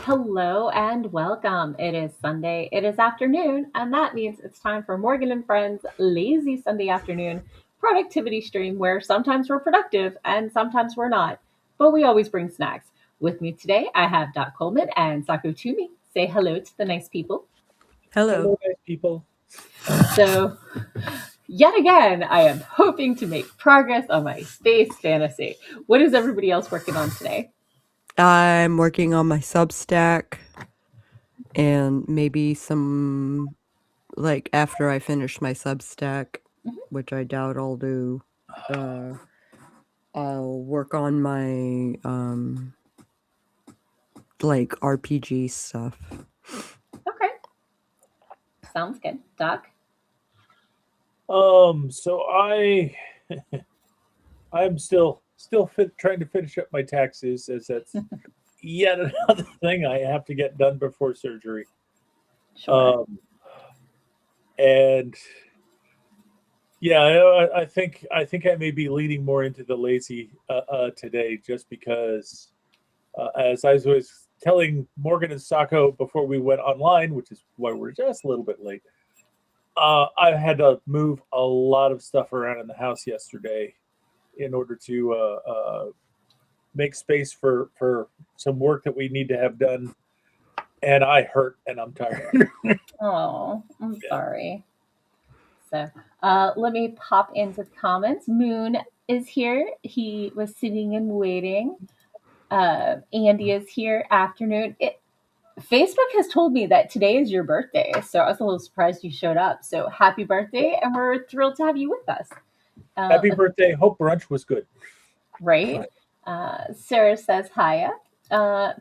Hello and welcome. It is Sunday. It is afternoon, and that means it's time for Morgan and Friends' lazy Sunday afternoon productivity stream where sometimes we're productive and sometimes we're not, but we always bring snacks. With me today, I have Doc Coleman and Sako Tumi. Say hello to the nice people. Hello. Hello, nice people. So, yet again, I am hoping to make progress on my space fantasy. What is everybody else working on today? I'm working on my Substack and maybe some, like, after I finish my Substack, Mhm. which I doubt I'll do, I'll work on my, like, RPG stuff. Okay, sounds good. Doc? So I'm still trying to finish up my taxes, as that's yet another thing I have to get done before surgery. Sure. And yeah, I think I may be leaning more into the lazy today, just because, as I was telling Morgan and Sako before we went online, which is why we're just a little bit late. I had to move a lot of stuff around in the house yesterday in order to make space for some work that we need to have done. And I hurt and I'm tired. Oh, I'm Yeah. sorry. So let me pop into the comments. Moon is here. He was sitting and waiting. Andy is here. Afternoon. Facebook has told me that today is your birthday, so I was a little surprised you showed up. So happy birthday, and we're thrilled to have you with us. Happy birthday. Hope brunch was good. Right? Sarah says hiya.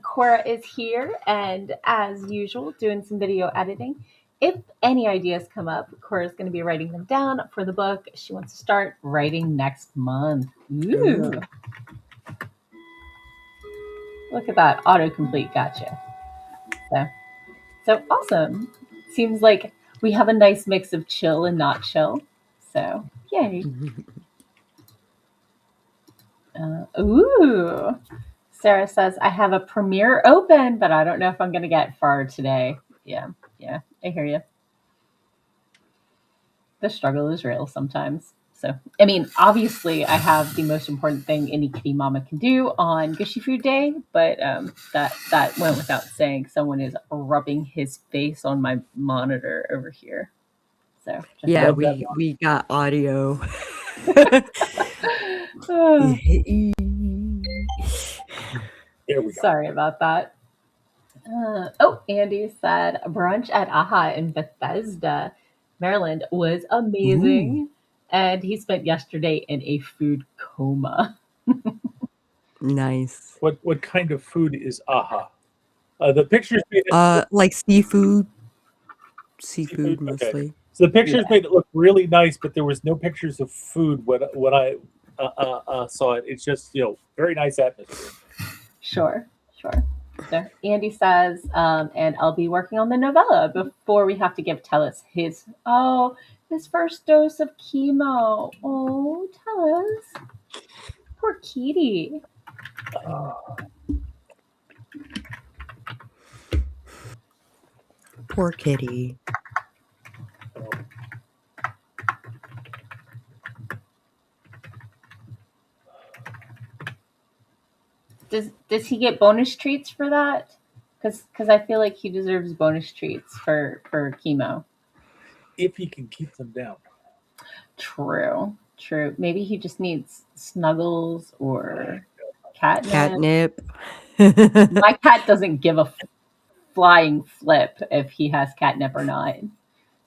Cora is here, and as usual, doing some video editing. If any ideas come up, Cora's going to be writing them down for the book she wants to start writing next month. Ooh, look at that autocomplete, gotcha. So awesome. Seems like we have a nice mix of chill and not chill. So yay. Ooh. Sarah says, I have a premiere open, but I don't know if I'm going to get far today. Yeah, I hear you. The struggle is real sometimes. So, I mean, obviously, I have the most important thing any kitty mama can do on Gushy Food Day, but that went without saying. Someone is rubbing his face on my monitor over here. So, Yeah, Love that. we got audio. There we go. Sorry about that. Andy said brunch at Aha in Bethesda, Maryland was amazing. And he spent yesterday in a food coma. Nice. What kind of food is aha? The pictures made it Like seafood seafood. Okay. mostly. So the pictures Yeah, made it look really nice, but there was no pictures of food when I saw it. It's just very nice atmosphere. sure. So Andy says, and I'll be working on the novella before we have to give Tellus his first dose of chemo. Oh, Tellus, poor kitty. Poor kitty. Does he get bonus treats for that? Because I feel like he deserves bonus treats for chemo. If he can keep them down. True. Maybe he just needs snuggles or catnip. Catnip. My cat doesn't give a flying flip if he has catnip or not.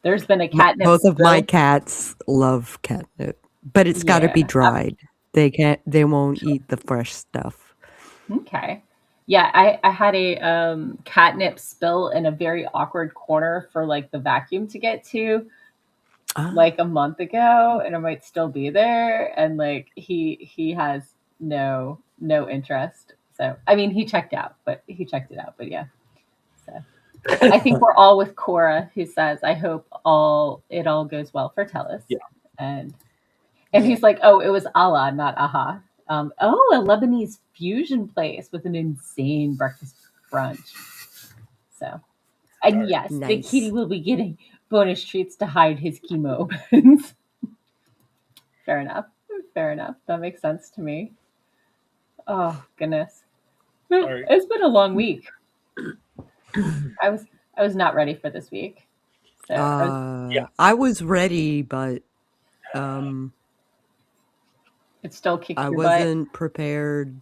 There's been a catnip Both of my spill. cats love catnip, but it's gotta be Yeah. dried. They won't eat the fresh stuff. Okay. Yeah, I had a catnip spill in a very awkward corner for like the vacuum to get to Ah, like a month ago, and it might still be there. And like he has no interest. So I mean, he checked it out. But yeah, so I think we're all with Cora, who says, "I hope it all goes well for Tellus." Yeah. And he's like, "Oh, it was Allah, not aha." A Lebanese fusion place with an insane breakfast brunch. So, and Alright. yes, the kitty Nice. will be getting bonus treats to hide his chemo opens. Fair enough. Fair enough. That makes sense to me. Oh goodness, Alright. it's been a long week. I was not ready for this week. So Yeah. I was ready, but um, it still kicked I your butt. wasn't prepared.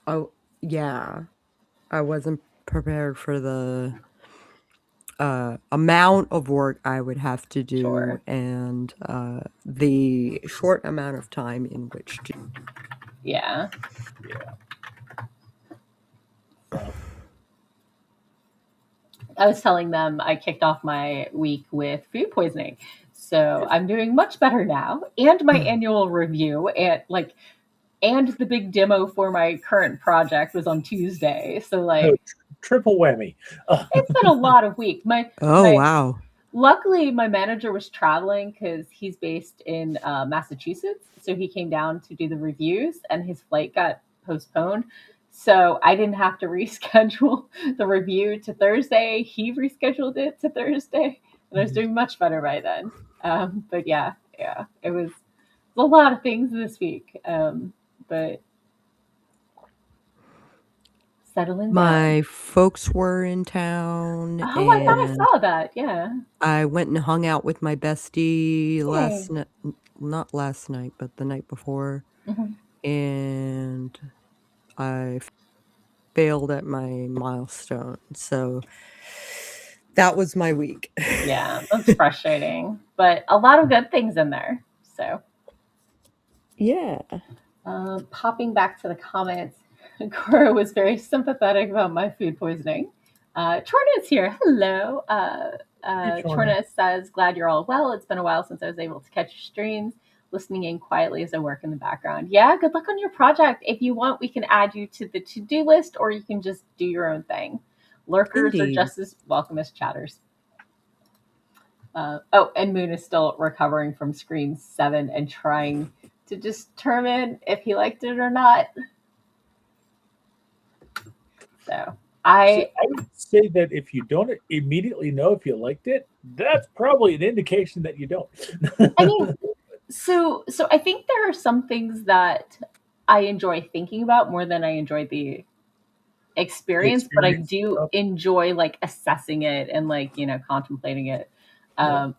Oh, yeah. I wasn't prepared for the amount of work I would have to do Sure. and the short amount of time in which to. Yeah. Yeah. So, I was telling them I kicked off my week with food poisoning. So I'm doing much better now. And my annual review and the big demo for my current project was on Tuesday. So triple whammy. it's been a lot of week. Oh, My wow. Luckily my manager was traveling because he's based in Massachusetts. So he came down to do the reviews and his flight got postponed. So I didn't have to reschedule the review to Thursday. He rescheduled it to Thursday, and I was doing much better by then. But yeah, it was a lot of things this week. But settling down. My folks were in town, Oh, I thought I and saw that. Yeah. I went and hung out with my bestie Yay. last night. Not last night, but the night before. Mhm. And I failed at my milestone. So that was my week. Yeah, that's frustrating, but a lot of good things in there. So, Yeah. popping back to the comments, Cora was very sympathetic about my food poisoning. Torna's here. Hello. Hey, Torna. Torna says, glad you're all well. It's been a while since I was able to catch your streams, listening in quietly as I work in the background. Yeah, good luck on your project. If you want, we can add you to the to-do list, or you can just do your own thing. Lurkers are Indeed. just as welcome as chatters. And Moon is still recovering from Scream 7 and trying to determine if he liked it or not. So I would say that if you don't immediately know if you liked it, that's probably an indication that you don't. I mean, so I think there are some things that I enjoy thinking about more than I enjoy the experience, but I do enjoy like assessing it and contemplating it.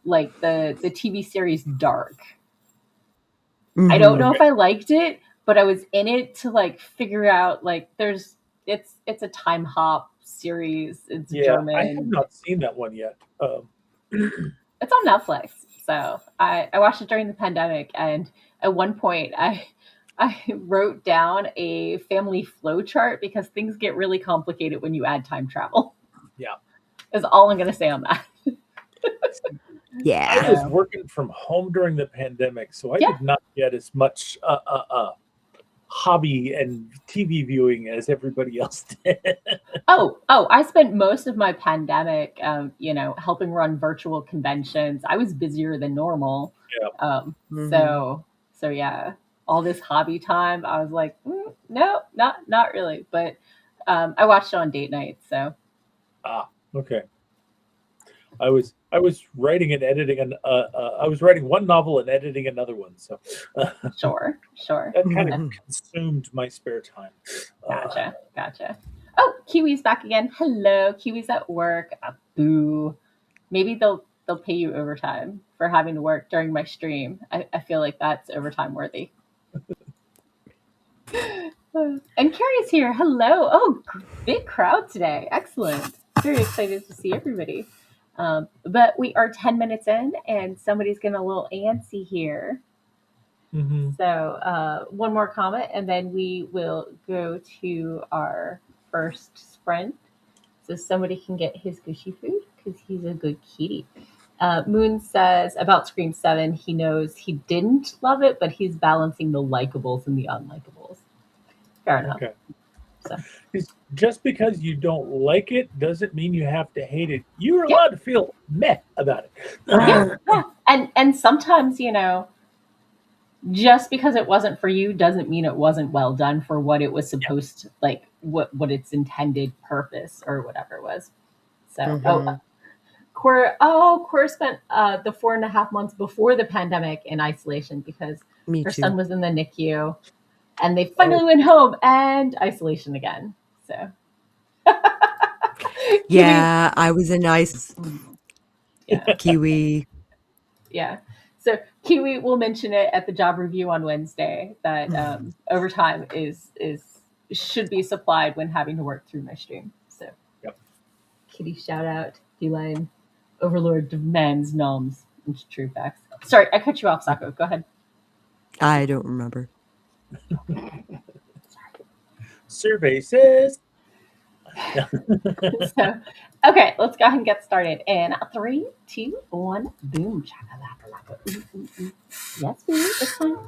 Like the TV series Dark. I don't know if I liked it, but I was in it to like figure out like it's a time hop series. It's German. I have not seen that one yet. It's on Netflix. So I watched it during the pandemic, and at one point I wrote down a family flow chart because things get really complicated when you add time travel. Yeah. Is all I'm gonna say on that. Yeah. I was working from home during the pandemic, so I did not get as much hobby and TV viewing as everybody else did. Oh, I spent most of my pandemic, helping run virtual conventions. I was busier than normal. Yeah. So yeah, all this hobby time, I was like, no, not really. But I watched it on date night. So. Okay. I was writing and editing I was writing one novel and editing another one. So. Sure. That kind of consumed my spare time. Gotcha. Oh, Kiwi's back again. Hello, Kiwi's at work. Boo. Maybe they'll pay you overtime for having to work during my stream. I feel like that's overtime worthy. And Carrie's here. Hello. Oh, big crowd today. Excellent. Very excited to see everybody. But we are 10 minutes in, and somebody's getting a little antsy here. Mm-hmm. So one more comment, and then we will go to our first sprint. So somebody can get his gushy food because he's a good kitty. Moon says about Scream 7, he knows he didn't love it, but he's balancing the likables and the unlikables. Fair enough. Okay. So. Just because you don't like it doesn't mean you have to hate it. You're allowed to feel meh about it. Yeah. And sometimes, just because it wasn't for you doesn't mean it wasn't well done for what it was Yeah. supposed to, like what its intended purpose or whatever was. So, Mhm. Cora spent the 4.5 months before the pandemic in isolation because Me her son too. was in the NICU, and they Oh, finally went home and isolation again. So, Kiwi, Yeah, I was in ice. yeah, Kiwi. yeah. So Kiwi will mention it at the job review on Wednesday that overtime is should be supplied when having to work through my stream. So, yep. Kitty shout out, Feline Overlord demands noms. It's true facts. Sorry, I cut you off, Sako. Go ahead. I don't remember. Survey says. So, okay, let's go ahead and get started. In 3, 2, 1, boom, chakalaka. Ooh, ooh, ooh. Yes, baby, it's time.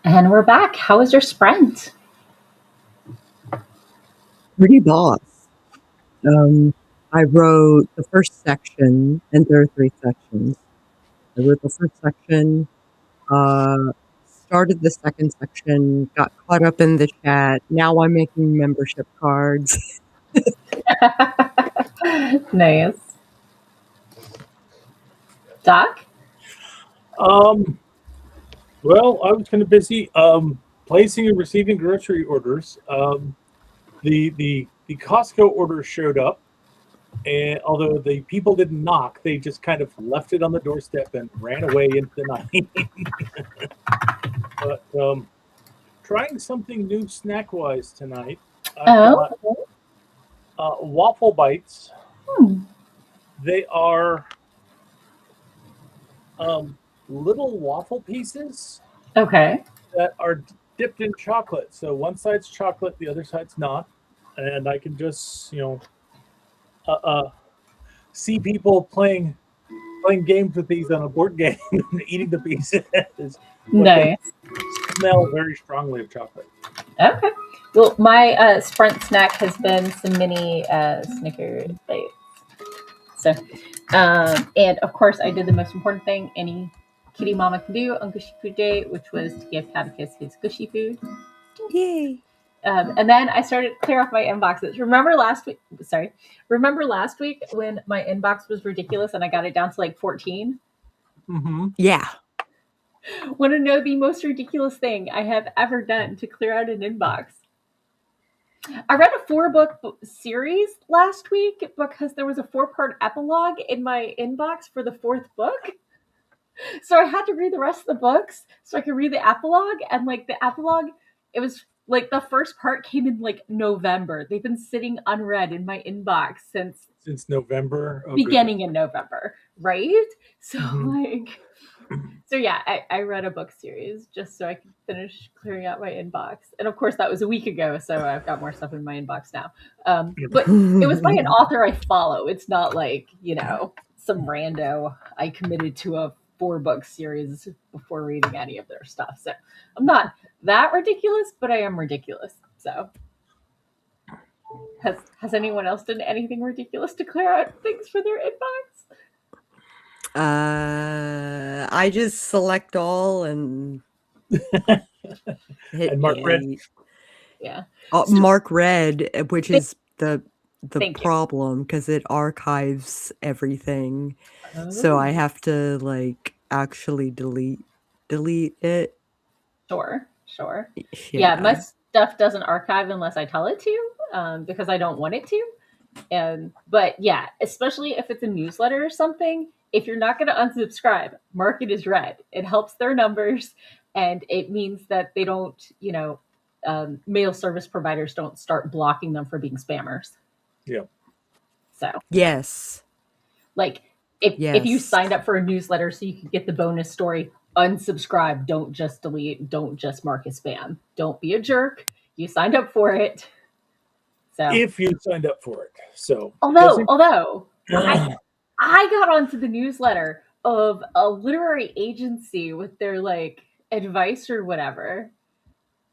And we're back. How was your sprint? Pretty boss. I wrote the first section, and there are 3 sections. I wrote the first section, uh, started the second section, got caught up in the chat. Now I'm making membership cards. Nice. Doc? Well, I was kind of busy placing and receiving grocery orders. The Costco order showed up, and although the people didn't knock, they just kind of left it on the doorstep and ran away into the night. But trying something new snack-wise tonight. I've Oh. got waffle bites. Hmm. They are little waffle pieces Okay. that are dipped in chocolate. So one side's chocolate, the other side's not, and I can just uh, uh, see people playing games with these on a board game and eating the pieces, but they Nice. smell very strongly of chocolate. Okay. Well, my sprint snack has been some mini Snicker bites. So, and of course, I did the most important thing any kitty mama can do on Gushy Food Day, which was to give Catechus his Gushy food. Yay! And then I started to clear off my inboxes. Remember last week? Sorry. Remember last week when my inbox was ridiculous and I got it down to like 14? Mm-hmm. Yeah. Want to know the most ridiculous thing I have ever done to clear out an inbox? I read a 4-book series last week because there was a 4-part epilogue in my inbox for the 4th book. So I had to read the rest of the books so I could read the epilogue. And like the epilogue, it was like the first part came in like November. They've been sitting unread in my inbox since November. Oh, beginning in November, right? So mm-hmm. so yeah, I read a book series just so I could finish clearing out my inbox. And of course that was a week ago, so I've got more stuff in my inbox now. But it was by an author I follow. It's not like, some rando I committed to a 4-book series before reading any of their stuff. So I'm not that ridiculous, but I am ridiculous. So has anyone else done anything ridiculous to clear out things for their inbox? I just select all and hit And Mark Red. Yeah. Mark Red, which is the Thank you. problem because it archives everything. So Oh. I have to like actually delete it. Sure. Yeah, Yeah. my stuff doesn't archive unless I tell it to, because I don't want it to. But yeah, especially if it's a newsletter or something, if you're not going to unsubscribe, mark it as read. It helps their numbers, and it means that they don't, mail service providers don't start blocking them for being spammers. Yeah. So Yes. like if you Yes. signed up for a newsletter so you could get the bonus story, unsubscribe. Don't just delete. Don't just mark as spam. Don't be a jerk. You signed up for it. So If you signed up for it. So although I got onto the newsletter of a literary agency with their like advice or whatever,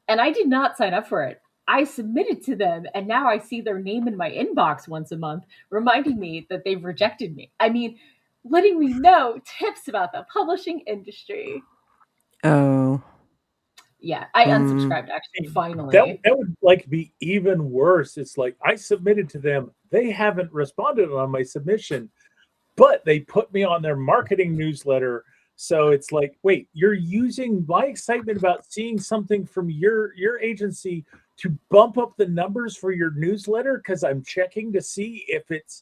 and I did not sign up for it. I submitted to them, and now I see their name in my inbox once a month, reminding me that they've rejected me. I mean, letting me know tips about the publishing industry. Oh. Yeah, I unsubscribed actually. Finally, that would like be even worse. It's like I submitted to them, they haven't responded on my submission, but they put me on their marketing newsletter. So it's like, wait, you're using my excitement about seeing something from your agency to bump up the numbers for your newsletter because I'm checking to see if it's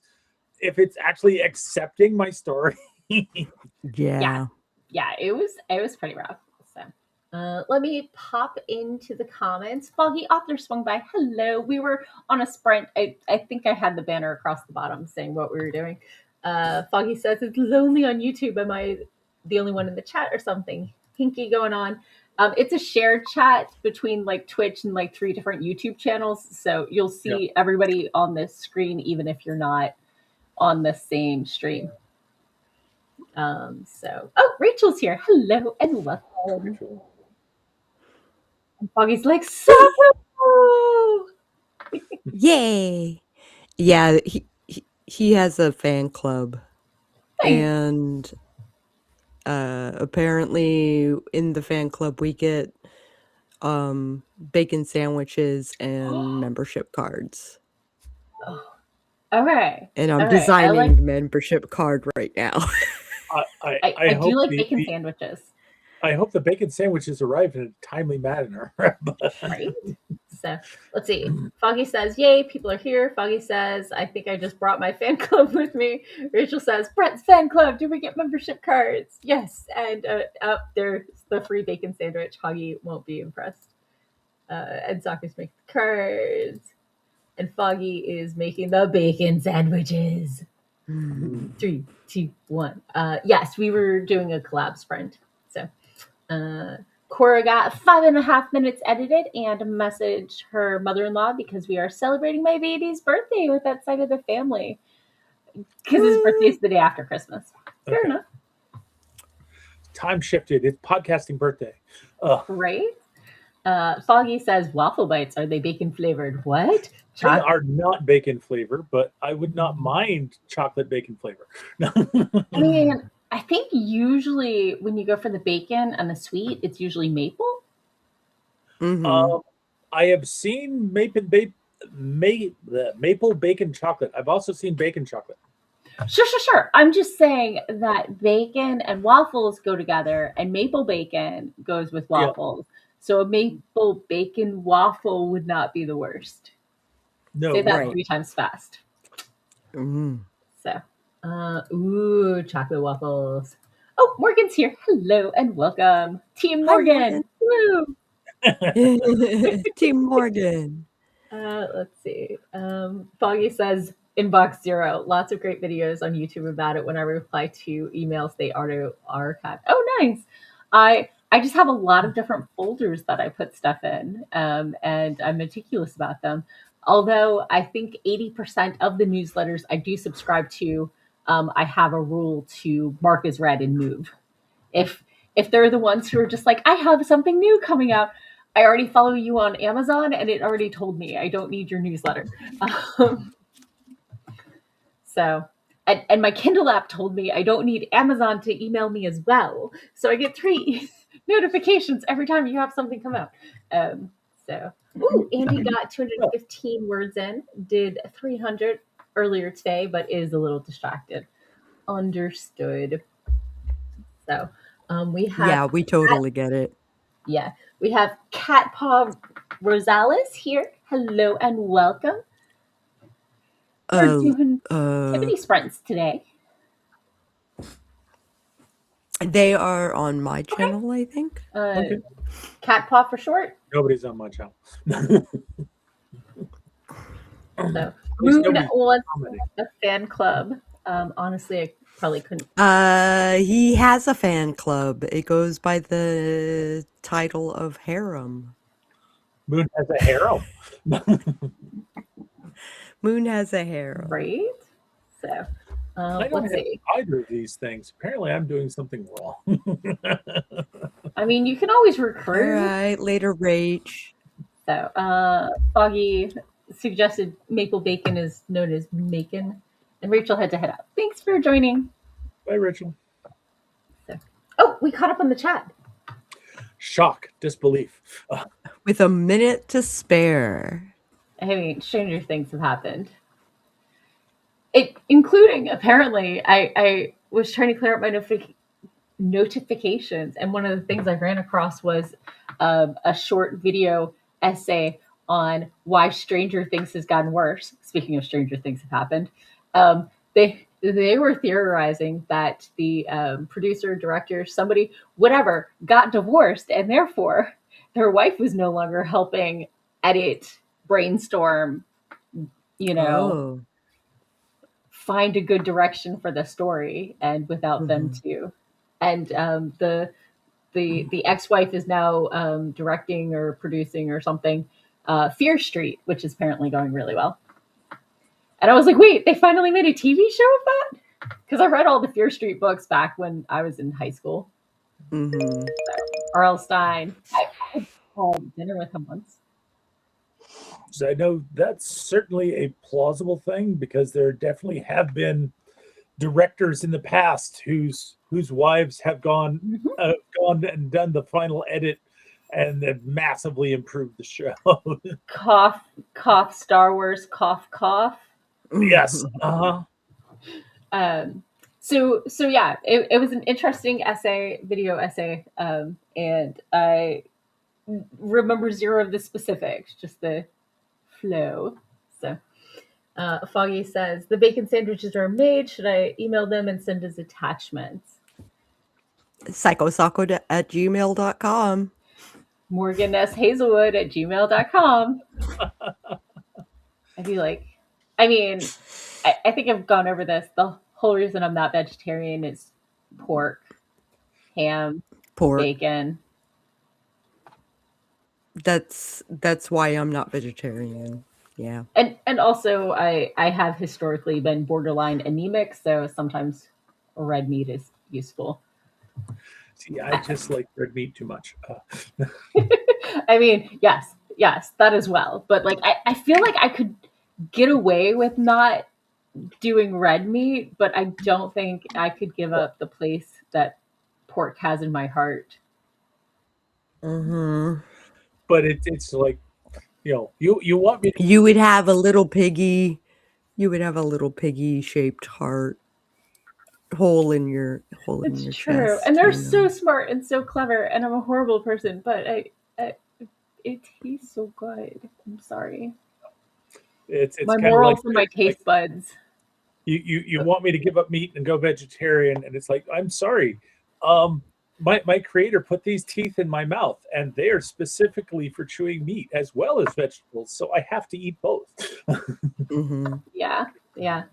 actually accepting my story. Yeah. yeah, it was pretty rough. So. Let me pop into the comments. Foggy Author swung by. Hello. We were on a sprint. I think I had the banner across the bottom saying what we were doing. Foggy says, it's lonely on YouTube. Am I the only one in the chat or something? Hinky going on. It's a shared chat between like Twitch and like 3 different YouTube channels. So you'll see everybody on this screen, even if you're not on the same stream. Oh, Rachel's here. Hello and welcome. And Foggy's like, Sako! Yay! Yeah, he has a fan club, Nice. and apparently in the fan club we get bacon sandwiches and membership cards. Okay. And I'm All right. designing the membership card right now. I I do hope like bacon sandwiches. I hope the bacon sandwiches arrive in a timely manner. Right? So let's see. Foggy says, "Yay, people are here." Foggy says, "I think I just brought my fan club with me." Rachel says, "Brett's fan club. Do we get membership cards?" Yes. And up there's the free bacon sandwich. Foggy won't be impressed. And Soccer's making the cards, and Foggy is making the bacon sandwiches. 3, 2, 1. Yes, we were doing a collab sprint. So Cora got 5.5 minutes edited and messaged her mother-in-law because we are celebrating my baby's birthday with that side of the family. Because his birthday's the day after Christmas. Fair enough. Time shifted. It's podcasting birthday. Right? Foggy says, waffle bites, are they bacon flavored? What? They are not bacon flavor, but I would not mind chocolate bacon flavor. I mean, I think usually when you go for the bacon and the sweet, it's usually maple. I have seen maple bacon chocolate. I've also seen bacon chocolate. Sure. I'm just saying that bacon and waffles go together, and maple bacon goes with waffles. Yeah. So a maple bacon waffle would not be the worst. No, say that 3 times fast. So, chocolate waffles. Oh, Morgan's here. Hello and welcome, Team Morgan. Woo! Team Morgan. Let's see. Foggy says, inbox 0. Lots of great videos on YouTube about it. When I reply to emails, they auto archive. Oh, nice. I just have a lot of different folders that I put stuff in, and I'm meticulous about them. Although I think 80% of the newsletters I do subscribe to, I have a rule to mark as read and move. If they're the ones who are just like, I have something new coming out, I already follow you on Amazon and it already told me I don't need your newsletter. So, and my Kindle app told me I don't need Amazon to email me as well. So I get 3 notifications every time you have something come out. Andy got 215 words in, did 300 earlier today, but is a little distracted. Understood. So we have... Yeah, we totally get it. Yeah, we have Cat Paw Rosales here. Hello and welcome. We're doing activity sprints today. They are on my channel, I think. Cat Paw for short. Nobody's on my channel. So, Moon wants a fan club. Honestly, I probably couldn't. He has a fan club. It goes by the title of Harem. Moon has a harem. Moon has a harem. Right? So, I don't have either of these things. Apparently, I'm doing something wrong. I mean, you can always recruit. All right, later, Rach. So, Foggy suggested maple bacon is known as macon, and Rachel had to head out. Thanks for joining. Bye, Rachel. So, we caught up on the chat. Shock, disbelief. With a minute to spare. I mean, stranger things have happened. Including, apparently, I was trying to clear up my notifications, and one of the things I ran across was a short video essay on why Stranger Things has gotten worse. Speaking of Stranger Things have happened, they were theorizing that the producer, director, somebody, whatever, got divorced, and therefore their wife was no longer helping edit, brainstorm, find a good direction for the story, and without them too. And the ex-wife is now directing or producing or something, Fear Street, which is apparently going really well. And I was like, wait, they finally made a TV show of that? Because I read all the Fear Street books back when I was in high school. So, R.L. Stein. I had dinner with him once. So I know that's certainly a plausible thing because there definitely have been directors in the past whose wives have Mhm. gone and done the final edit and have massively improved the show. Cough, cough, Star Wars, cough, cough. Yes. Uh-huh. Um, so yeah, it was an interesting video essay, and I remember zero of the specifics, just the flow. So, Foggy says the bacon sandwiches are made. Should I email them and send as attachments? Sako at gmail.com. Morgan S. Hazelwood at gmail.com. I feel like, I mean, I think I've gone over this. The whole reason I'm not vegetarian is pork, ham, Pork. bacon. That's why I'm not vegetarian. Yeah. And also I have historically been borderline anemic, so sometimes red meat is useful. See, I just like red meat too much. I mean, yes, that as well. But like I feel like I could get away with not doing red meat, but I don't think I could give up the place that pork has in my heart. Mm-hmm. But it's like, you want me to You would have a little piggy. You would have a little piggy shaped heart hole in your It's true. chest. And they're You so know. smart and so clever, and I'm a horrible person, but I it tastes so good. I'm sorry. it's My kind of like morals and my taste buds. you want me to give up meat and go vegetarian, and it's like, I'm sorry. My creator put these teeth in my mouth, and they are specifically for chewing meat as well as vegetables, so I have to eat both. Mm-hmm. Yeah, yeah.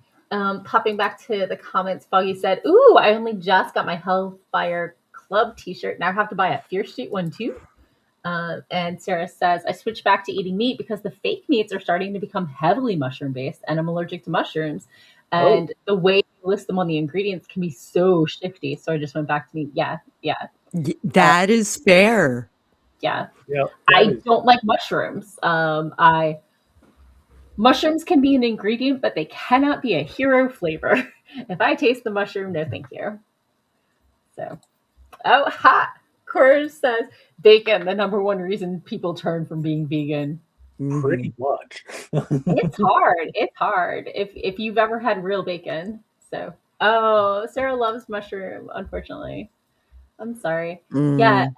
Popping back to the comments, Foggy said, "Ooh, I only just got my Hellfire Club T-shirt. Now I have to buy a Fear Street one too." And Sarah says, "I switched back to eating meat because the fake meats are starting to become heavily mushroom based, and I'm allergic to mushrooms. Oh, And the way you list them on the ingredients can be so shifty. So I just went back to meat. Yeah, yeah, That is fair. yeah. yeah, that I is. don't like mushrooms. I Mushrooms can be an ingredient, but they cannot be a hero flavor. If I taste the mushroom, no thank you." So, oh, ha! Cora says bacon, the number one reason people turn from being vegan. Mm-hmm. Pretty much. It's hard. It's hard if you've ever had real bacon. So, oh, Sarah loves mushroom. Unfortunately, I'm sorry. Yeah, Mm.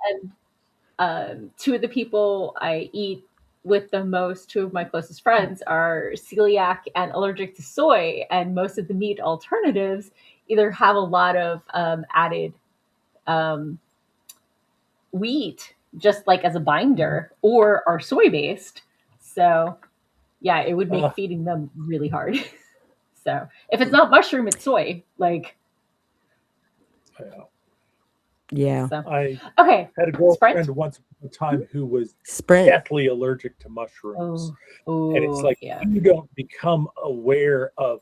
and two of the people I eat with the most, two of my closest friends, are celiac and allergic to soy, and most of the meat alternatives either have a lot of added um, wheat, just like as a binder, or are soy based. So, yeah, it would make uh, feeding them really hard. So, if it's not mushroom, it's soy. Like, Yeah. so. I Okay, had a Sprint. girlfriend once upon a time who was Sprint. deathly allergic to mushrooms, Oh, and it's oh, like yeah. you don't become aware of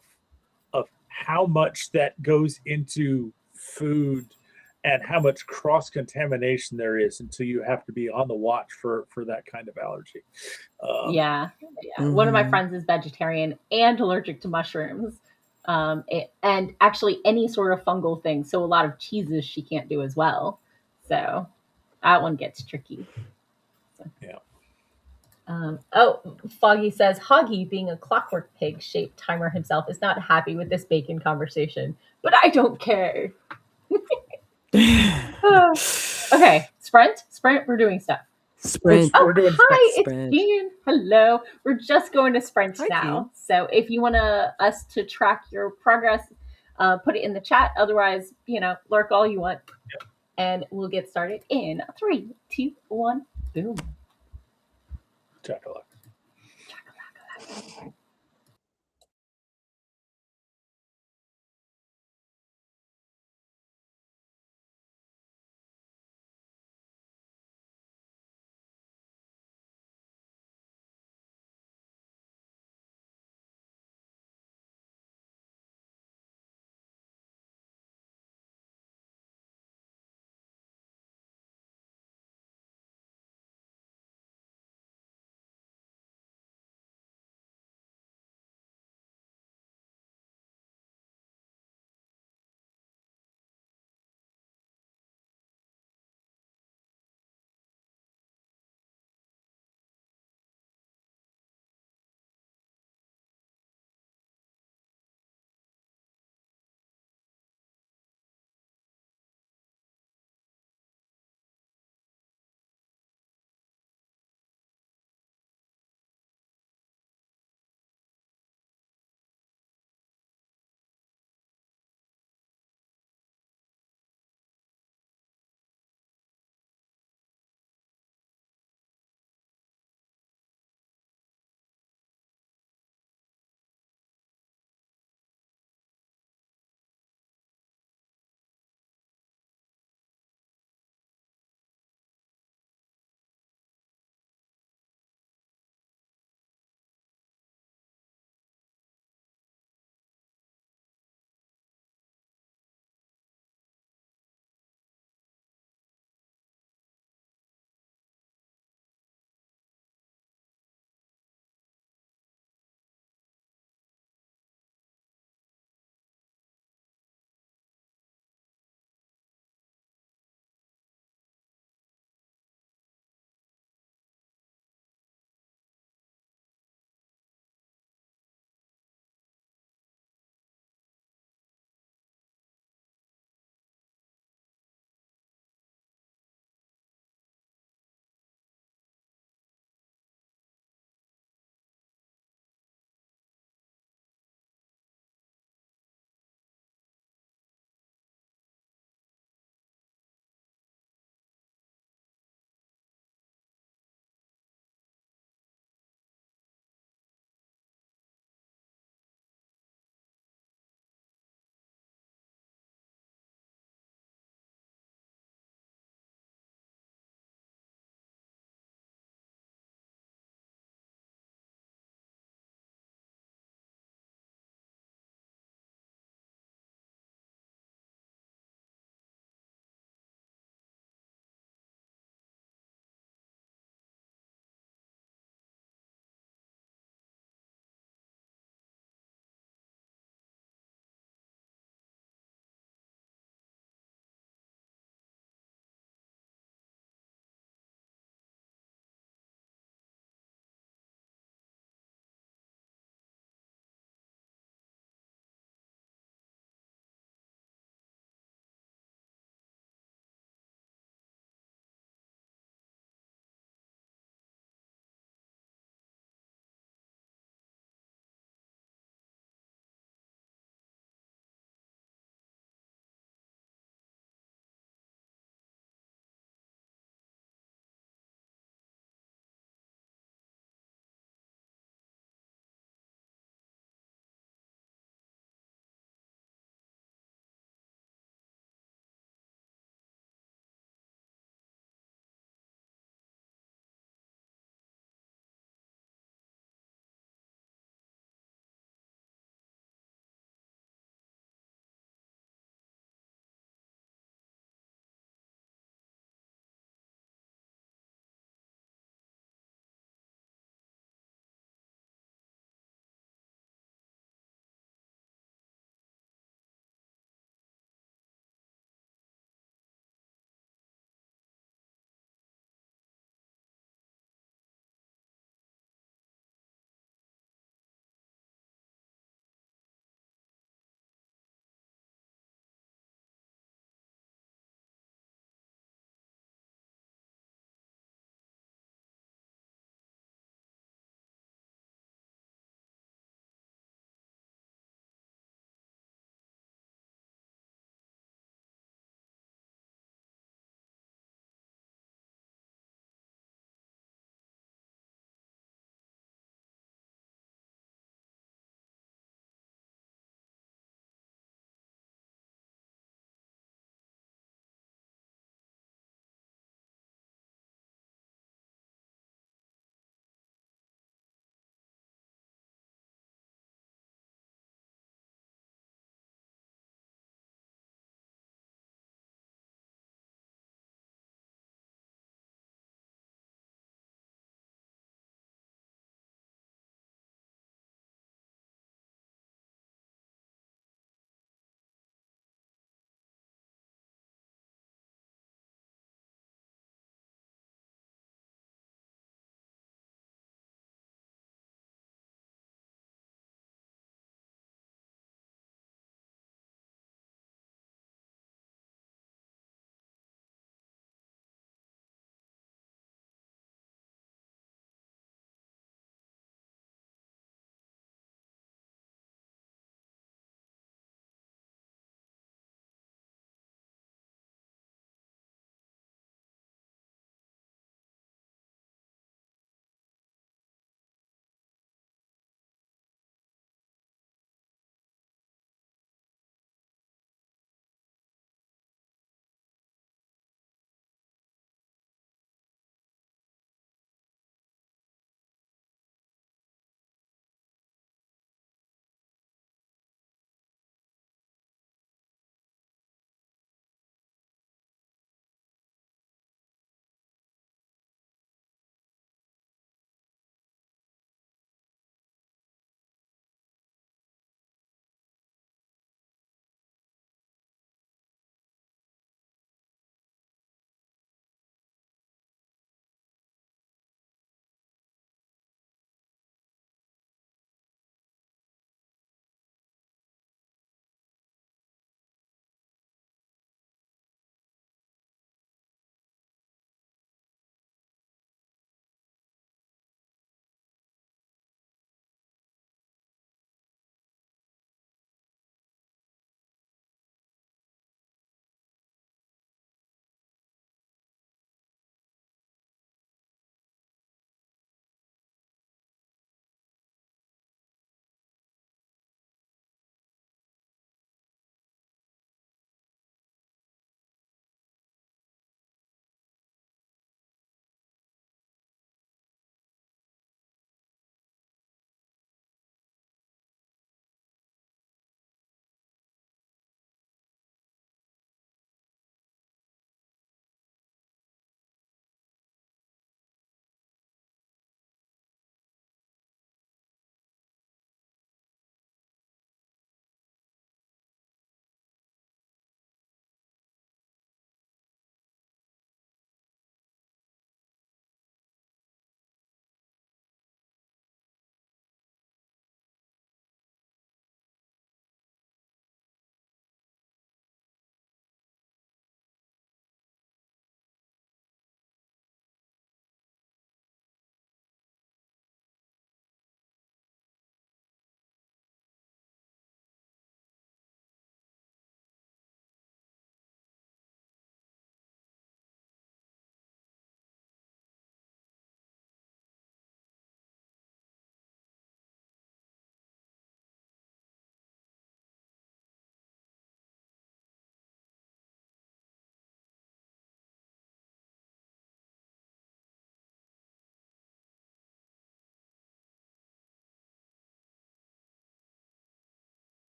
how much that goes into food and how much cross contamination there is until you have to be on the watch for that kind of allergy. Um, Yeah, yeah. One of my Mm-hmm. friends is vegetarian and allergic to mushrooms, and actually any sort of fungal thing. So a lot of cheeses she can't do as well. So that one gets tricky. So, yeah. oh, Foggy says Hoggy, being a clockwork pig shaped timer himself, is not happy with this bacon conversation, but I don't care. Okay, Sprint. We're doing stuff. Let's Sprint. Oh, we're doing stuff. hi, it's Sprint. Jean. Hello. We're just going to Sprint Hi, Jean. now. So if you want us to track your progress, put it in the chat. Otherwise, lurk all you want. And we'll get started in 3, 2, 1, boom. Chocolate.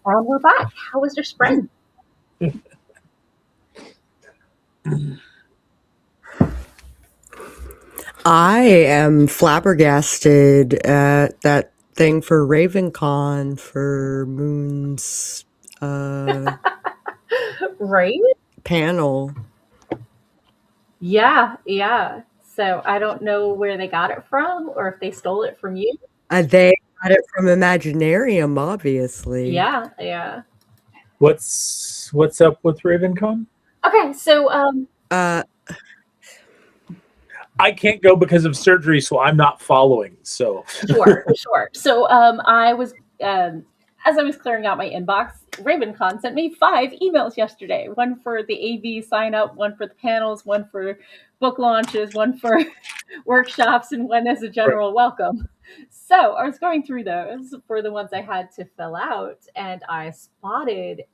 And we're back. How was your sprint? I am flabbergasted at that thing for RavenCon for Moon's Right? panel. Yeah, yeah. So I don't know where they got it from or if they stole it from you. They got it from Imaginarium, obviously. Yeah, yeah. What's up with RavenCon? Okay, so I can't go because of surgery, so I'm not following. So sure. So I was as I was clearing out my inbox, RavenCon sent me 5 emails yesterday. One for the AV sign up, one for the panels, one for book launches, one for workshops, and one as a general welcome. So I was going through those for the ones I had to fill out, and I spotted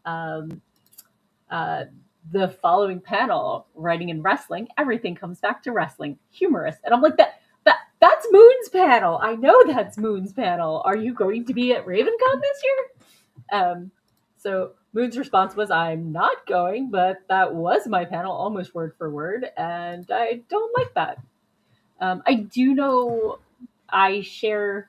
the following panel, writing and wrestling. Everything comes back to wrestling, humorous, and I'm like that's Moon's panel. I know that's Moon's panel. Are you going to be at RavenCon this year? So Moon's response was, I'm not going, but that was my panel, almost word for word, and I don't like that. I do know I share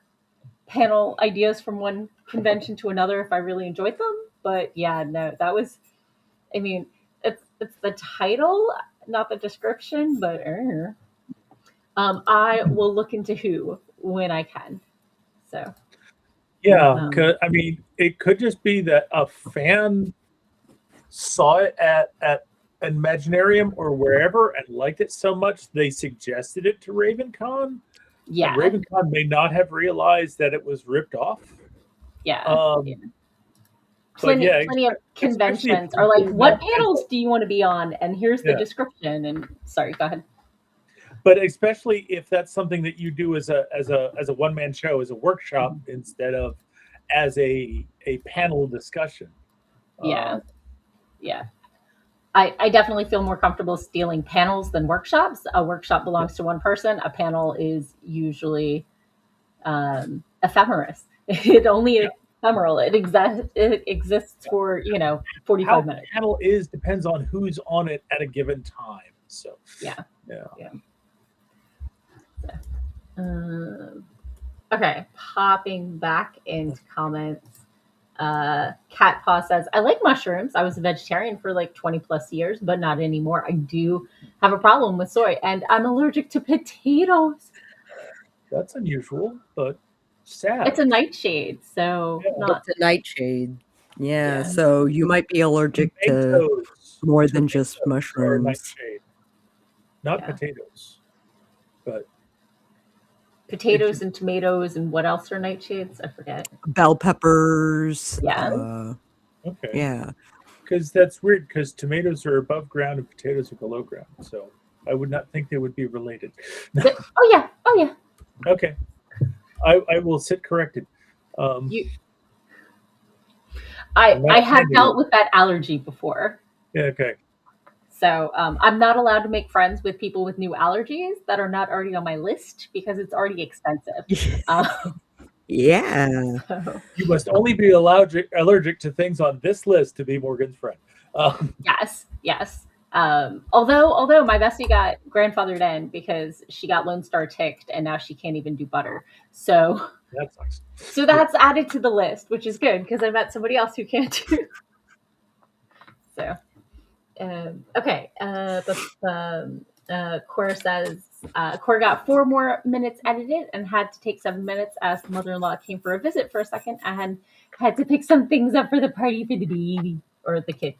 panel ideas from one convention to another if I really enjoyed them, but yeah, no, that was, I mean, it's the title, not the description, but I will look into who when I can. So yeah, I mean, it could just be that a fan saw it at Imaginarium or wherever and liked it so much they suggested it to RavenCon. yeah, And RavenCon may not have realized that it was ripped off. yeah. Plenty of conventions are like, what panels do you want to be on? And here's the description. And sorry, go ahead. But especially if that's something that you do as a one-man show, as a workshop, instead of as a panel discussion. Yeah. I definitely feel more comfortable stealing panels than workshops. A workshop belongs to one person. A panel is usually ephemeris. It only ephemeral. It exists for 45 minutes. Panel depends on who's on it at a given time. So yeah. Okay, popping back into comments. Cat Paw says, I like mushrooms. I was a vegetarian for like 20 plus years, but not anymore. I do have a problem with soy, and I'm allergic to potatoes. That's unusual, but sad. It's a nightshade, so it's a nightshade. Yeah, so you might be allergic to more than just mushrooms. Not potatoes, but potatoes and tomatoes, and what else are nightshades? I forget. Bell peppers. Yeah. Okay. Yeah. Because that's weird, because tomatoes are above ground and potatoes are below ground. So I would not think they would be related. Oh yeah. Okay. I will sit corrected. I have dealt with that allergy before. Yeah, okay. So I'm not allowed to make friends with people with new allergies that are not already on my list because it's already expensive. Yeah. So. You must only be allergic to things on this list to be Morgan's friend. Yes. Although my bestie got grandfathered in because she got Lone Star ticked and now she can't even do butter. So that sucks. So that's added to the list, which is good because I met somebody else who can't do. So, okay. Cora says Cora got 4 more minutes edited and had to take 7 minutes as the mother-in-law came for a visit for a second and had to pick some things up for the party for the baby or the kid.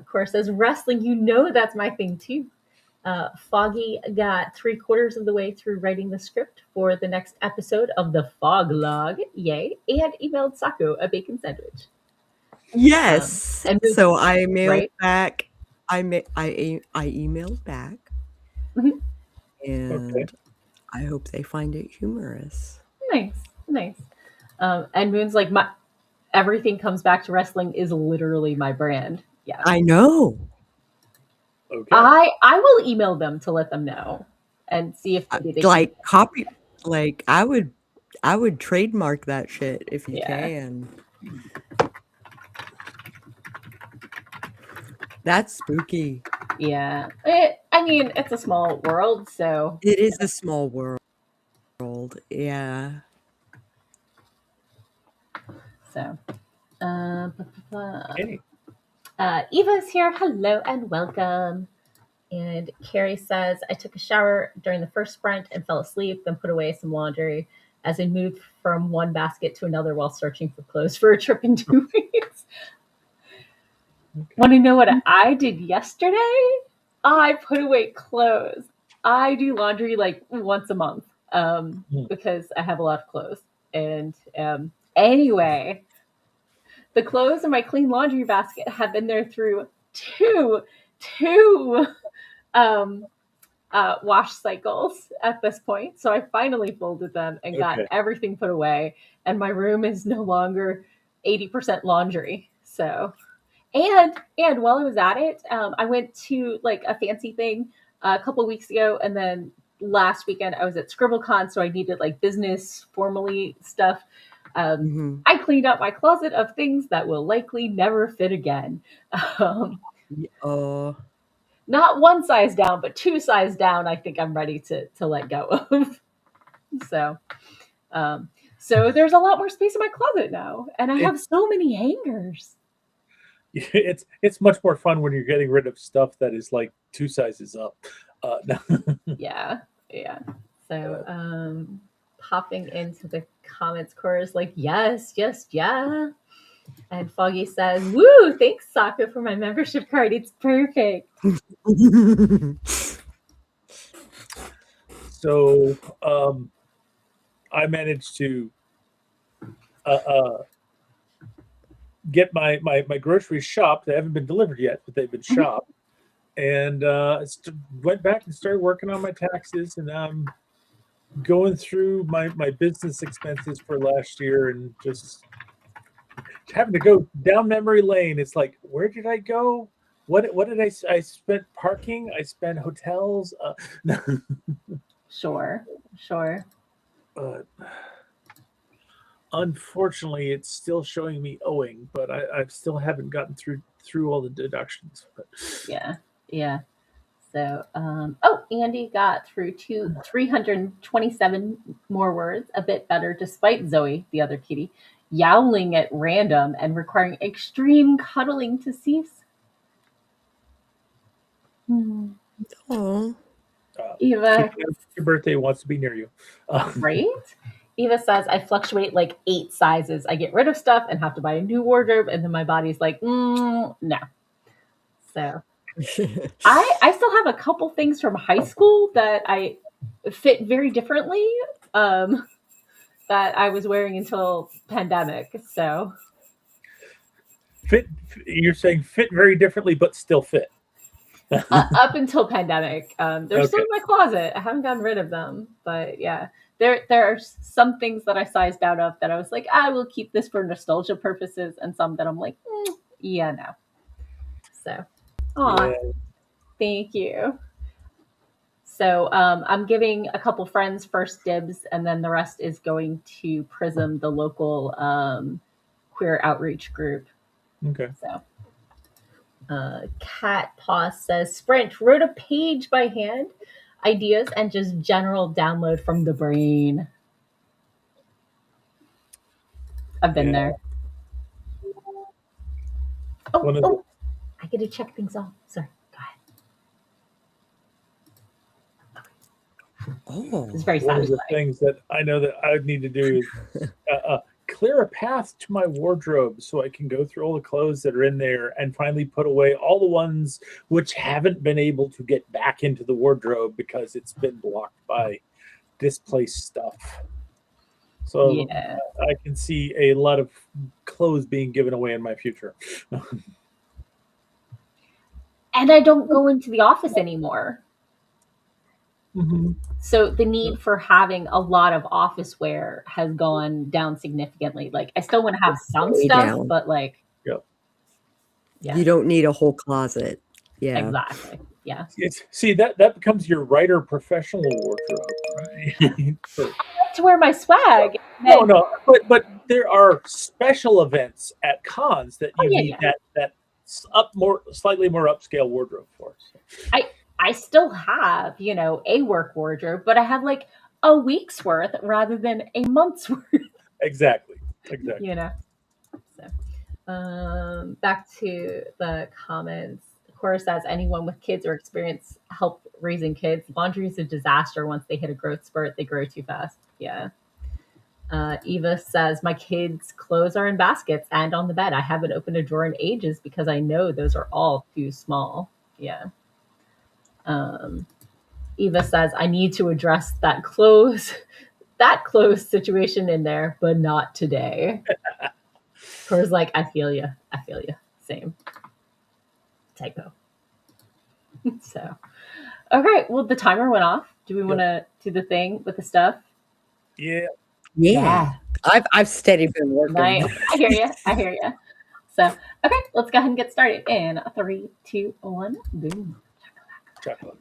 Cora says, wrestling, that's my thing too. Foggy got 3/4 of the way through writing the script for the next episode of the Fog Log, yay, and emailed Sako a bacon sandwich. Yes. So I mailed back. I emailed back, and I hope they find it humorous. Nice. And Moon's like, everything comes back to wrestling is literally my brand. Yeah, I know. Okay. I will email them to let them know and see if they like copy. Like I would trademark that shit if you can. That's spooky. Yeah. I mean, it's a small world, so. It is a small world. Yeah. So. Hey. Eva's here. Hello and welcome. And Carrie says, I took a shower during the first sprint and fell asleep, then put away some laundry as I moved from one basket to another while searching for clothes for a trip in 2 weeks. Okay. Want to know what I did yesterday? I put away clothes. I do laundry like once a month because I have a lot of clothes. And anyway, the clothes in my clean laundry basket have been there through two um, wash cycles at this point. So I finally folded them and got Okay. everything put away. And my room is no longer 80% laundry. So, and while I was at it, I went to like a fancy thing a couple of weeks ago, and then last weekend I was at ScribbleCon, so I needed like business formally stuff. I cleaned out my closet of things that will likely never fit again. Um, Oh. Not one size down, but two size down. I think I'm ready to let go of. So, so there's a lot more space in my closet now, and I have so many hangers. It's much more fun when you're getting rid of stuff that is like 2 sizes up. Yeah. So, popping into the comments chorus, like yes, yeah. And Foggy says, "Woo! Thanks, Sako, for my membership card. It's perfect." So I managed to get my groceries shopped. They haven't been delivered yet, but they've been shopped. And went back and started working on my taxes, and I'm going through my business expenses for last year, and just having to go down memory lane. It's like, where did I go? What did I spent parking? I spent hotels. Sure. But unfortunately, it's still showing me owing, but I still haven't gotten through all the deductions. But Yeah. So, Andy got through 327 more words, a bit better, despite Zoe, the other kitty, yowling at random and requiring extreme cuddling to cease. Oh. Eva, your birthday wants to be near you. right? Eva says, I fluctuate like 8 sizes. I get rid of stuff and have to buy a new wardrobe, and then my body's like, no. So I still have a couple things from high school that I fit very differently that I was wearing until pandemic. So You're saying fit very differently, but still fit. up until pandemic, they're still in my closet. I haven't gotten rid of them, but yeah, there are some things that I sized out of that I was like, I will keep this for nostalgia purposes, and some that I'm like, yeah, no. So, thank you. So I'm giving a couple friends first dibs, and then the rest is going to Prism, the local queer outreach group. Okay. So Cat Paw says, Sprint, wrote a page by hand, ideas, and just general download from the brain. I've been there. Oh, I get to check things off. Sorry, go ahead. Oh, it's very One satisfying. of the things that I know that I need to do is clear a path to my wardrobe so I can go through all the clothes that are in there and finally put away all the ones which haven't been able to get back into the wardrobe because it's been blocked by displaced stuff. So I can see a lot of clothes being given away in my future. And I don't go into the office anymore. Mm-hmm. So the need for having a lot of office wear has gone down significantly. Like I still want to have some stuff, but like, you don't need a whole closet. Yeah, exactly. Yeah. See that becomes your writer professional wardrobe, right? I like to wear my swag. No, but there are special events at cons that you need that slightly more upscale wardrobe for. So. I still have, a work wardrobe, but I have like a week's worth rather than a month's worth. Exactly. you know. So, back to the comments. Cora says anyone with kids or experience help raising kids. Laundry is a disaster once they hit a growth spurt. They grow too fast. Yeah. Eva says my kids' clothes are in baskets and on the bed. I haven't opened a drawer in ages because I know those are all too small. Yeah. Um, Eva says I need to address that clothes situation in there, but not today. Cora's like, I feel you. I feel you. Same. Typo. So, okay. Well, the timer went off. Do we want to do the thing with the stuff? Yeah. Yeah. I've steady been working. Nice. I hear you. I hear you. So, okay, let's go ahead and get started. In 3, 2, 1, boom. Chocolate.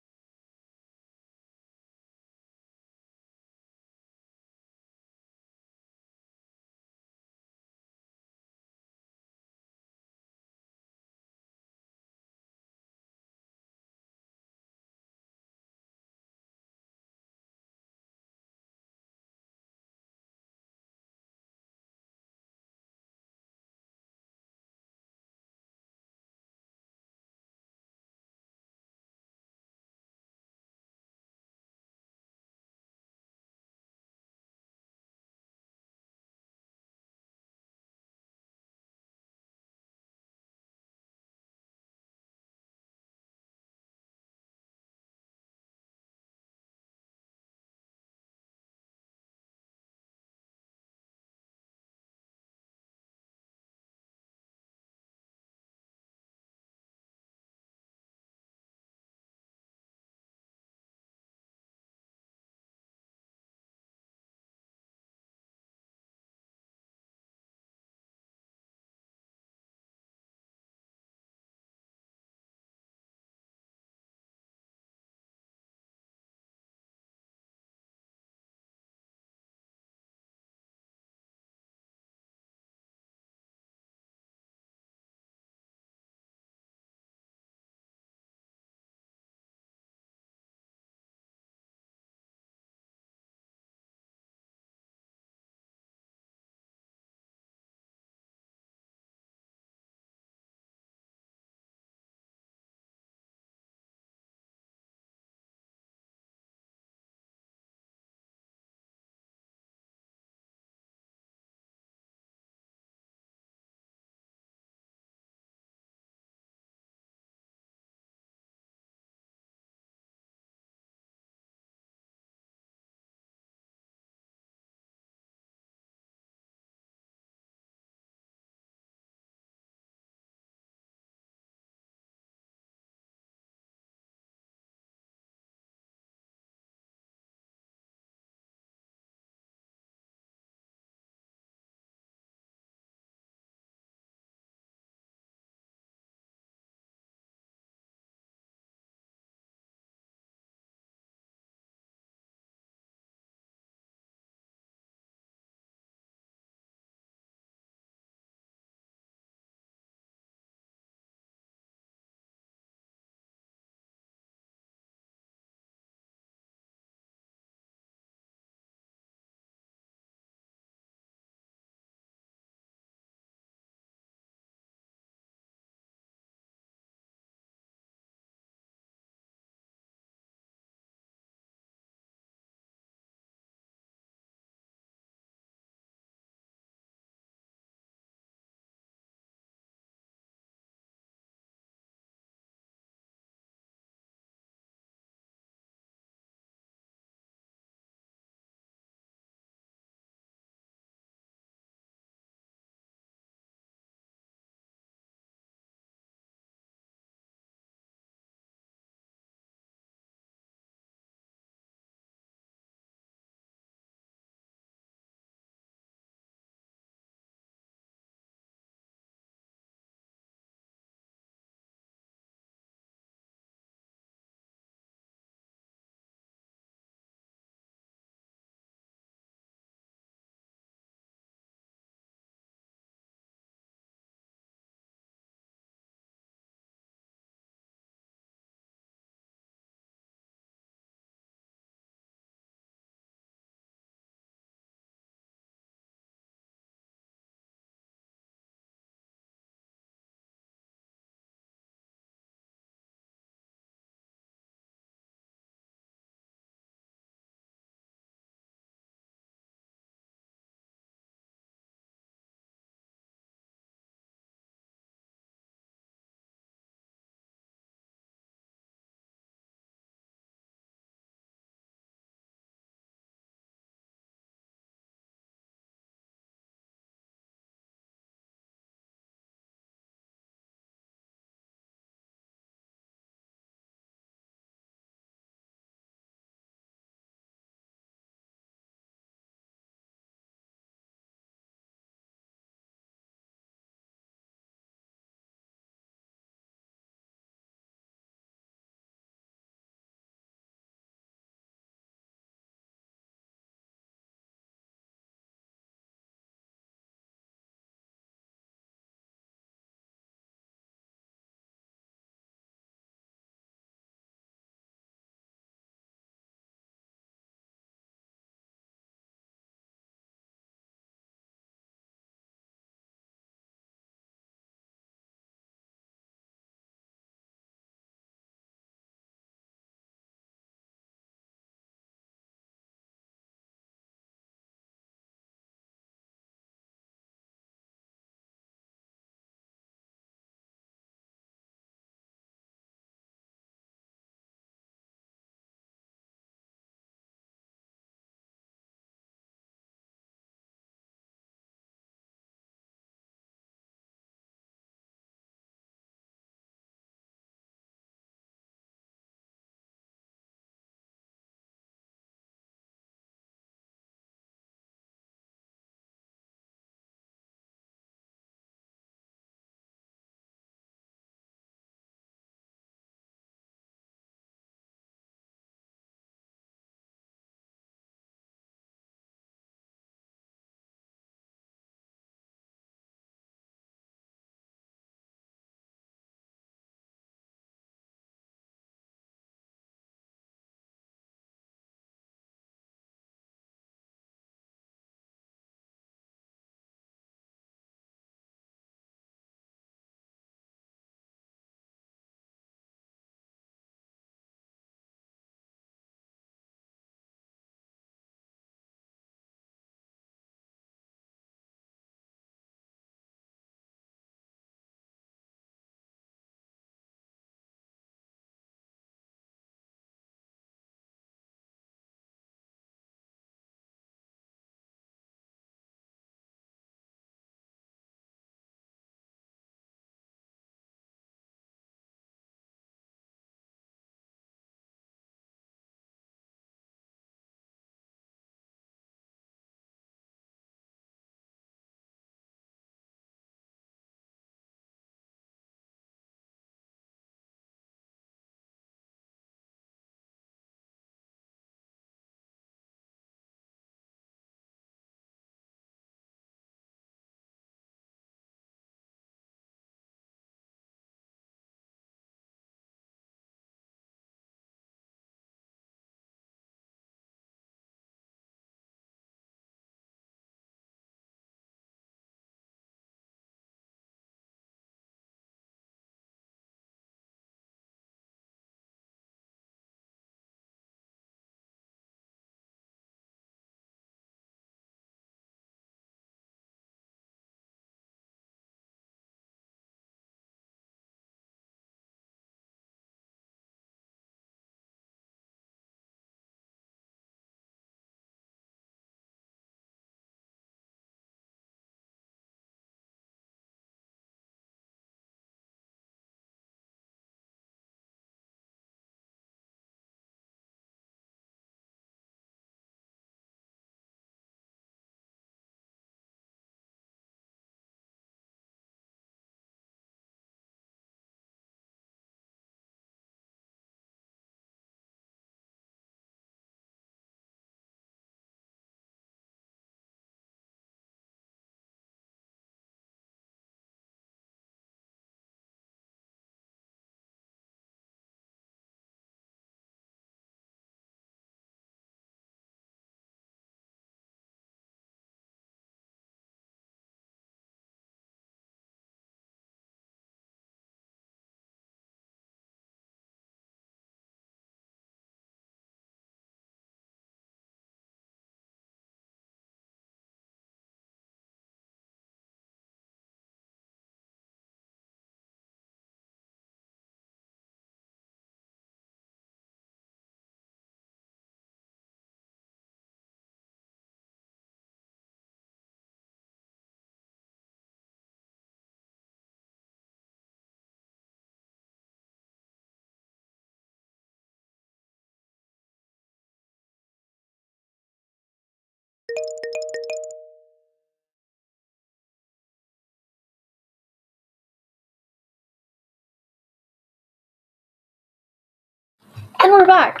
And we're back.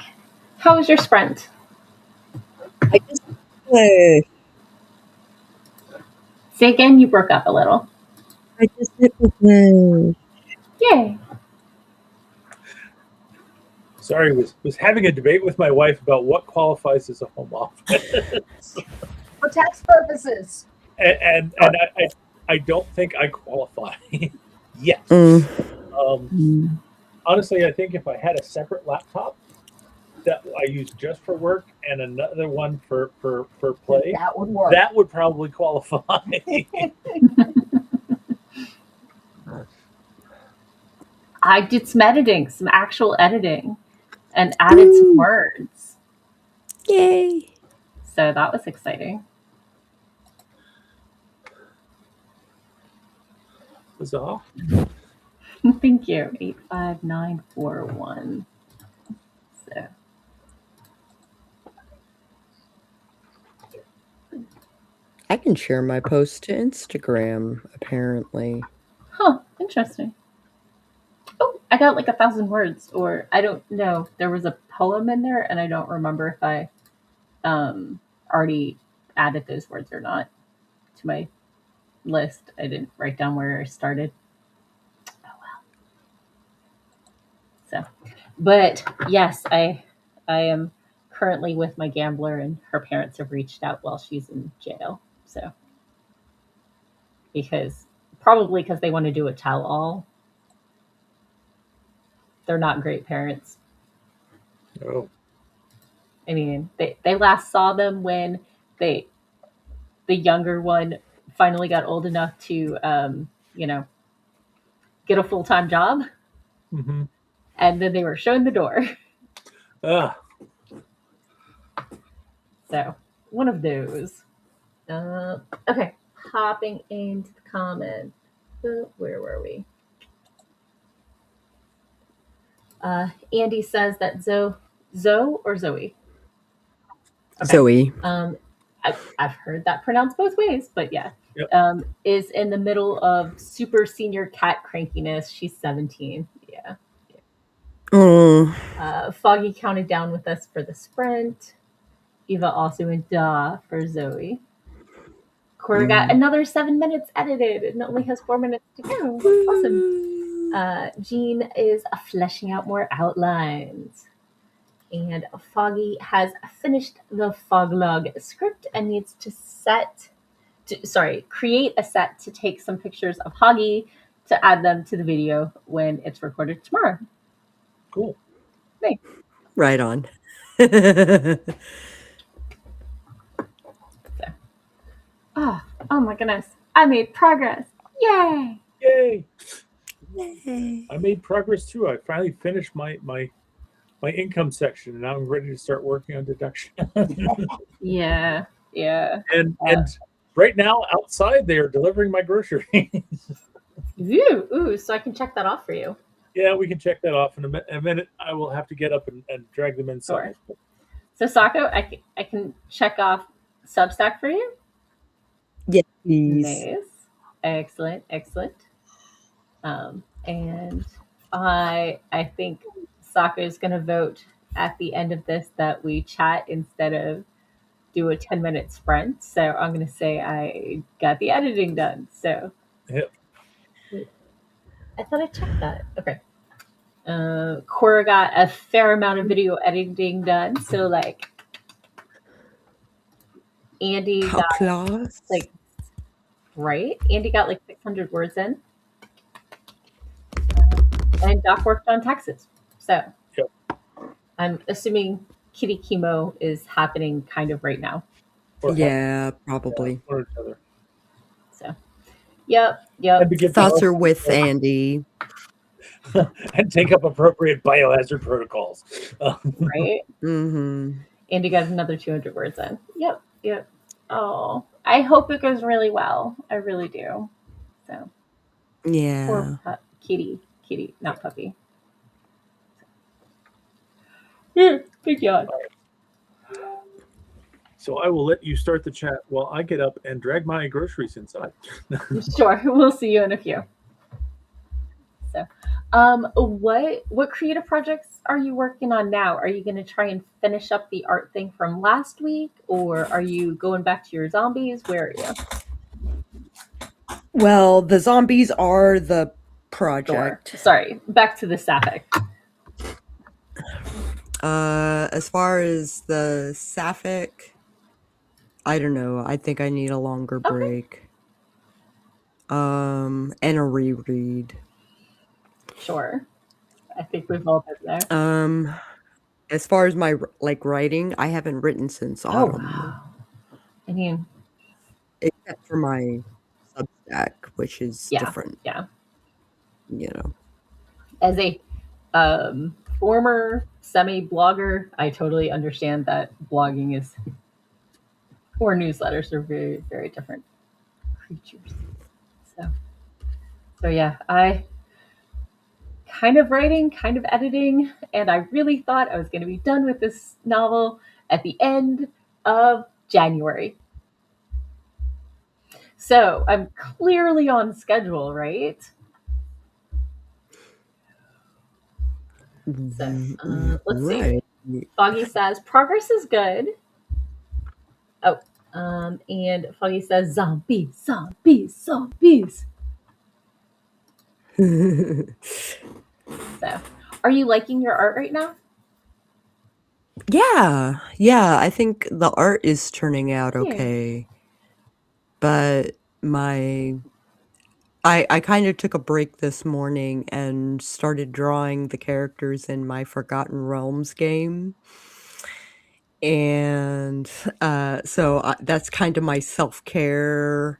How was your sprint? I just finished. Say again, you broke up a little. I just hit the finish. Yay. Sorry, was having a debate with my wife about what qualifies as a home office. For tax purposes. and I don't think I qualify yet. Honestly, I think if I had a separate laptop that I use just for work and another one for play, That would work. that would probably qualify. I did some editing, some actual editing, and added some words. Yay. So that was exciting. Huzzah. Thank you. 85941. So I can share my post to Instagram, apparently. huh, interesting. Oh, I got like 1,000 words, or I don't know. There was a poem in there, and I don't remember if I already added those words or not to my list. I didn't write down where I started. Oh well. So, but yes, I am currently with my gambler, and her parents have reached out while she's in jail. So, probably because they want to do a tell-all. They're not great parents. Oh. I mean, they last saw them when the younger one finally got old enough to, get a full-time job. Mm-hmm. And then they were shown the door. Ah. So, one of those. Okay, hopping into the comments. Where were we? Andy says that Zoe or Zoe? Okay. Zoe. I've heard that pronounced both ways, but yeah. Yep. Is in the middle of super senior cat crankiness. She's 17. Yeah. Foggy counted down with us for the sprint. Eva also went duh for Zoe. Cora got another 7 minutes edited and only has 4 minutes to go. That's awesome. Jean is fleshing out more outlines. And Foggy has finished the Foglog script and needs to create a set to take some pictures of Hoggy to add them to the video when it's recorded tomorrow. Cool. Thanks. Right on. Oh my goodness. I made progress. Yay! Yay! Yay. I made progress too. I finally finished my income section, and now I'm ready to start working on deduction. Yeah. And right now outside they are delivering my groceries. Ooh, so I can check that off for you. Yeah, we can check that off in a minute. I will have to get up and drag them inside. Sure. So Sako, I can check off Substack for you. Yes, please. Nice. Excellent. And I think Sako is going to vote at the end of this that we chat instead of do a 10-minute sprint. So I'm going to say I got the editing done. So Yep. I thought I checked that. Okay. Cora got a fair amount of video editing done. So like Andy got Applause. like Andy got like 600 words in. And Doc worked on taxes. So Yep. I'm assuming Kitty Chemo is happening kind of right now. Yeah, probably. Or each other. So, yep. And to get Thoughts are with Andy. and take up appropriate biohazard protocols. Right? Mm-hmm. Andy got another 200 words in. Yep. Oh, I hope it goes really well. I really do. So, Yeah. poor Kitty, not puppy. Good yawn. So I will let you start the chat while I get up and drag my groceries inside. Sure, we'll see you in a few. So, What creative projects are you working on now? Are you going to try and finish up the art thing from last week, or are you going back to your zombies? Where are you? Well, the zombies are the Sure. project. Sorry, back to the sapphic. As far as the sapphic, I don't know. I think I need a longer Okay. break. And a reread. Sure. I think we've all been there. As far as my writing, I haven't written since Oh autumn, wow. I mean, except for my Substack, which is yeah, different. yeah. You know. As a former semi-blogger, I totally understand that blogging is or newsletters are very, very different creatures. So yeah, I kind of writing, kind of editing, and I really thought I was going to be done with this novel at the end of January. So I'm clearly on schedule, right? So let's see. Right. Foggy says progress is good. Oh, and Foggy says zombies, zombies, zombies. So, are you liking your art right now? Yeah, I think the art is turning out okay. But I kind of took a break this morning and started drawing the characters in my Forgotten Realms game. And so that's kind of my self-care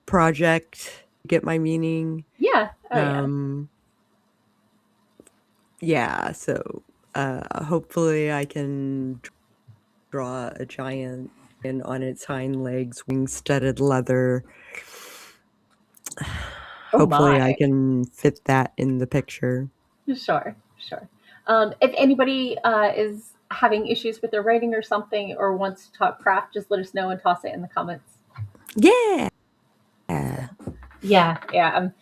project. Get my meaning? Yeah. Oh yeah. Yeah, so hopefully I can draw a giant and on its hind legs, wing-studded leather. Oh Hopefully I my. can fit that in the picture. Sure. Sure. If anybody is having issues with their writing or something, or wants to talk craft, just let us know and toss it in the comments. Yeah. Yeah. Yeah. I'm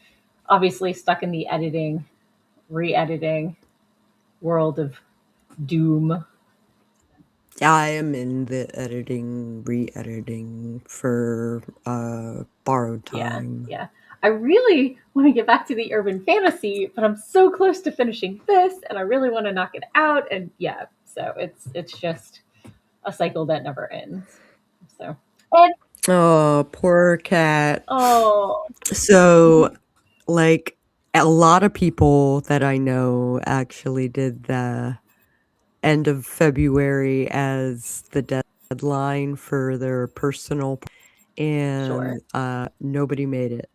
obviously stuck in the editing, re-editing world of doom. I am in the editing, re-editing for borrowed Yeah. time. Yeah. I really want to get back to the urban fantasy, but I'm so close to finishing this, and I really want to knock it out. And yeah, so it's just a cycle that never ends. So and Oh, poor cat. oh So, like, a lot of people that I know actually did the end of February as the deadline for their personal, sure. and nobody made it.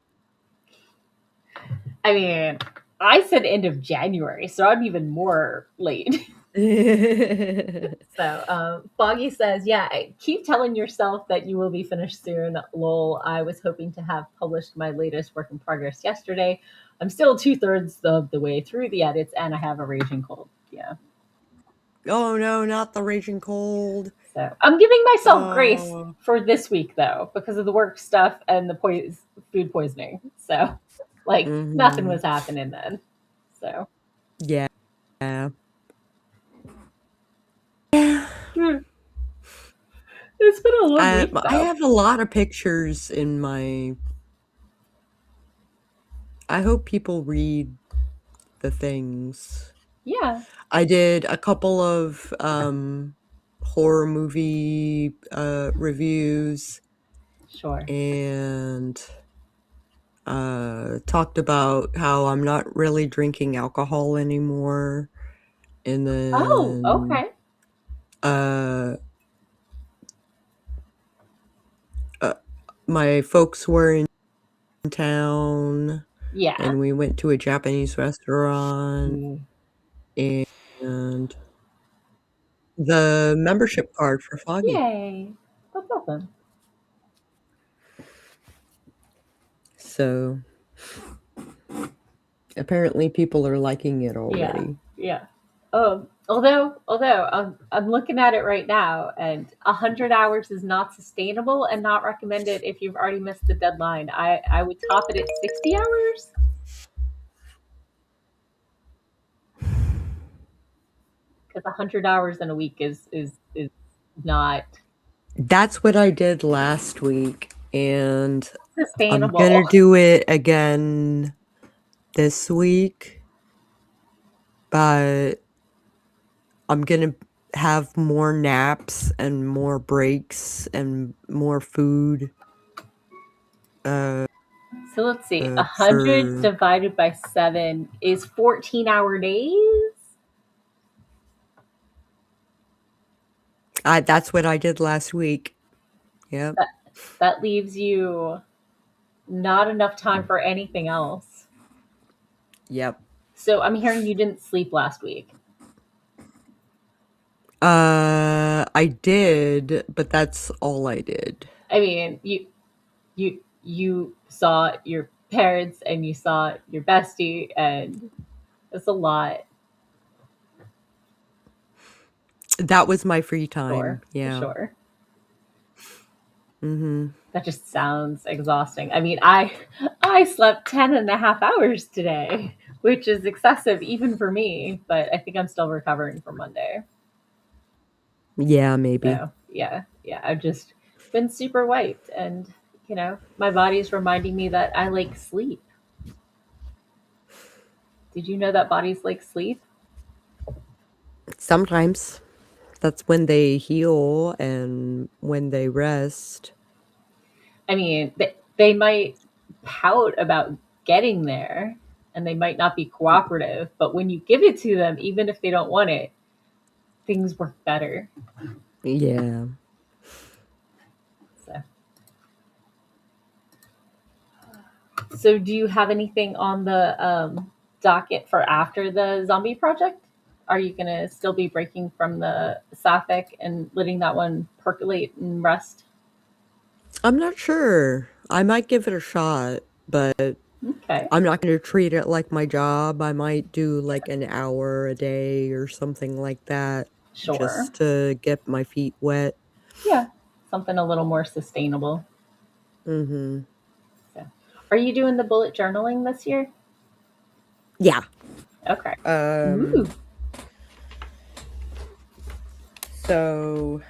I mean, I said end of January, so I'm even more late. So Foggy says, yeah, keep telling yourself that you will be finished soon. Lol, I was hoping to have published my latest work in progress yesterday. I'm still 2/3 of the way through the edits, and I have a raging cold. Yeah. Oh no, not the raging cold. So I'm giving myself grace Oh. for this week, though, because of the work stuff and the food poisoning. So, like, nothing was happening then. So, Yeah. it's been a long week, I though. have a lot of pictures in my. I hope people read the things. Yeah. I did a couple of horror movie reviews Sure. and talked about how I'm not really drinking alcohol anymore. And Oh, then okay. my folks were in town Yeah. and we went to a Japanese restaurant and the membership card for Foggy. Yay. That's awesome. So apparently people are liking it Yeah. already. Yeah. Although I'm looking at it right now, and 100 hours is not sustainable and not recommended if you've already missed the deadline. I would top it at 60 hours. because 100 hours in a week is not That's what I did last week, and I'm gonna sustainable. do it again this week, but I'm gonna have more naps and more breaks and more food. So let's see. 100 For divided by 7 is 14-hour days. that's what I did last week. Yep. That leaves you not enough time for anything else. Yep. So I'm hearing you didn't sleep last week. I did, but that's all I did. I mean, you saw your parents and you saw your bestie, and it's a lot. That was my free time. Sure, Yeah. sure. Mm-hmm. That just sounds exhausting. I mean, I slept 10 and a half hours today, which is excessive even for me, but I think I'm still recovering from Monday. Yeah, maybe. So, yeah. I've just been super wiped, and my body's reminding me that I like sleep. Did you know that bodies like sleep? Sometimes that's when they heal and when they rest. I mean, they might pout about getting there and they might not be cooperative, but when you give it to them, even if they don't want it, things work better. Yeah. So do you have anything on the docket for after the zombie project? Are you going to still be breaking from the sapphic and letting that one percolate and rest? I'm not sure. I might give it a shot, but Okay. I'm not going to treat it like my job. I might do like an hour a day or something like that Sure. just to get my feet wet. Yeah. Something a little more sustainable. Mm-hmm. So, are you doing the bullet journaling this year? Yeah. Okay. Ooh. So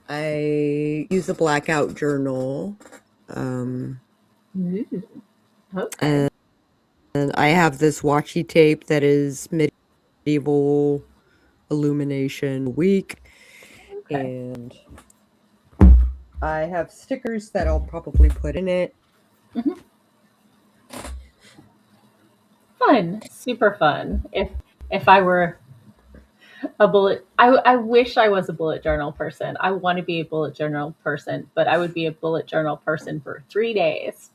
I use a blackout journal. Ooh. Okay. And I have this washi tape that is medieval illumination week. Okay. And I have stickers that I'll probably put in it. Mm-hmm. Fun. Super fun. If I were a bullet, I wish I was a bullet journal person. I want to be a bullet journal person, but I would be a bullet journal person for 3 days.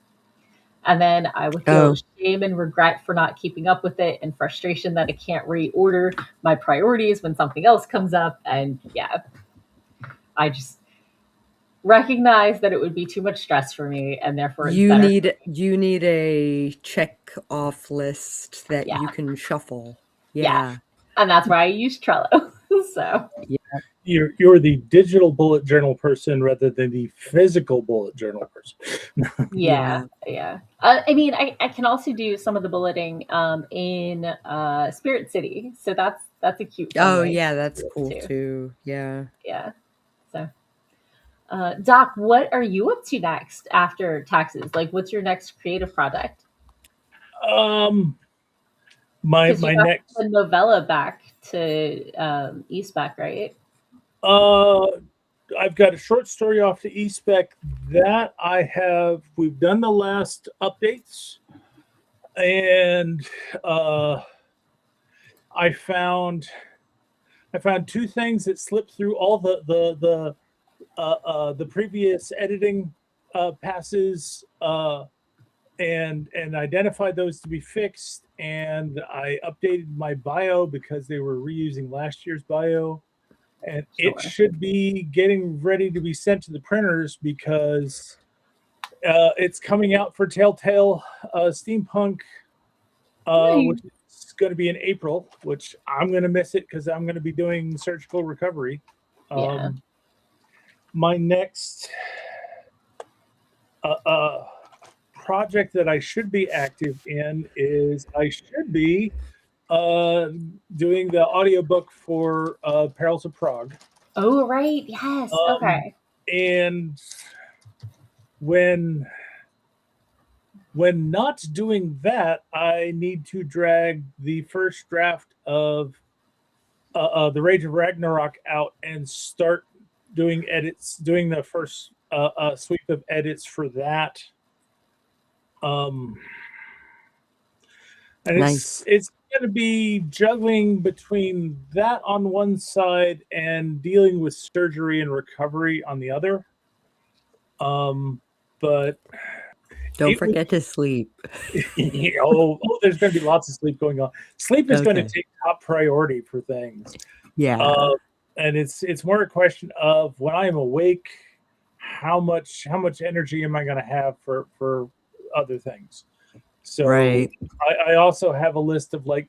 And then I would feel shame and regret for not keeping up with it, and frustration that I can't reorder my priorities when something else comes up. And yeah, I just recognize that it would be too much stress for me, and therefore it's better. You need a check off list that Yeah. you can shuffle. Yeah. And that's why I use Trello. So yeah. You're the digital bullet journal person rather than the physical bullet journal person. yeah. I mean, I can also do some of the bulleting in Spirit City, so that's a cute fun way yeah, to that's do it cool too. Yeah. So Doc, what are you up to next after taxes? Like, what's your next creative project? My Because you got next the novella back to Eastback, right? I've got a short story off to eSpec that we've done the last updates, and I found two things that slipped through all the previous editing passes, and identified those to be fixed, and I updated my bio because they were reusing last year's bio. And Sure. it should be getting ready to be sent to the printers because it's coming out for Telltale Steampunk, which is going to be in April, which I'm going to miss it because I'm going to be doing surgical recovery. My next project that I should be active in is I should be doing the audiobook for Perils of Prague. Oh, right. Yes. Okay. And when not doing that, I need to drag the first draft of the Rage of Ragnarok out and start doing edits, doing the first sweep of edits for that. And Nice. it's going to be juggling between that on one side and dealing with surgery and recovery on the other. But Don't forget to sleep. There's going to be lots of sleep going on. Sleep is going to Okay. take top priority for things. Yeah. And it's more a question of when I am awake, how much energy am I going to have for other things? So Right. I also have a list of like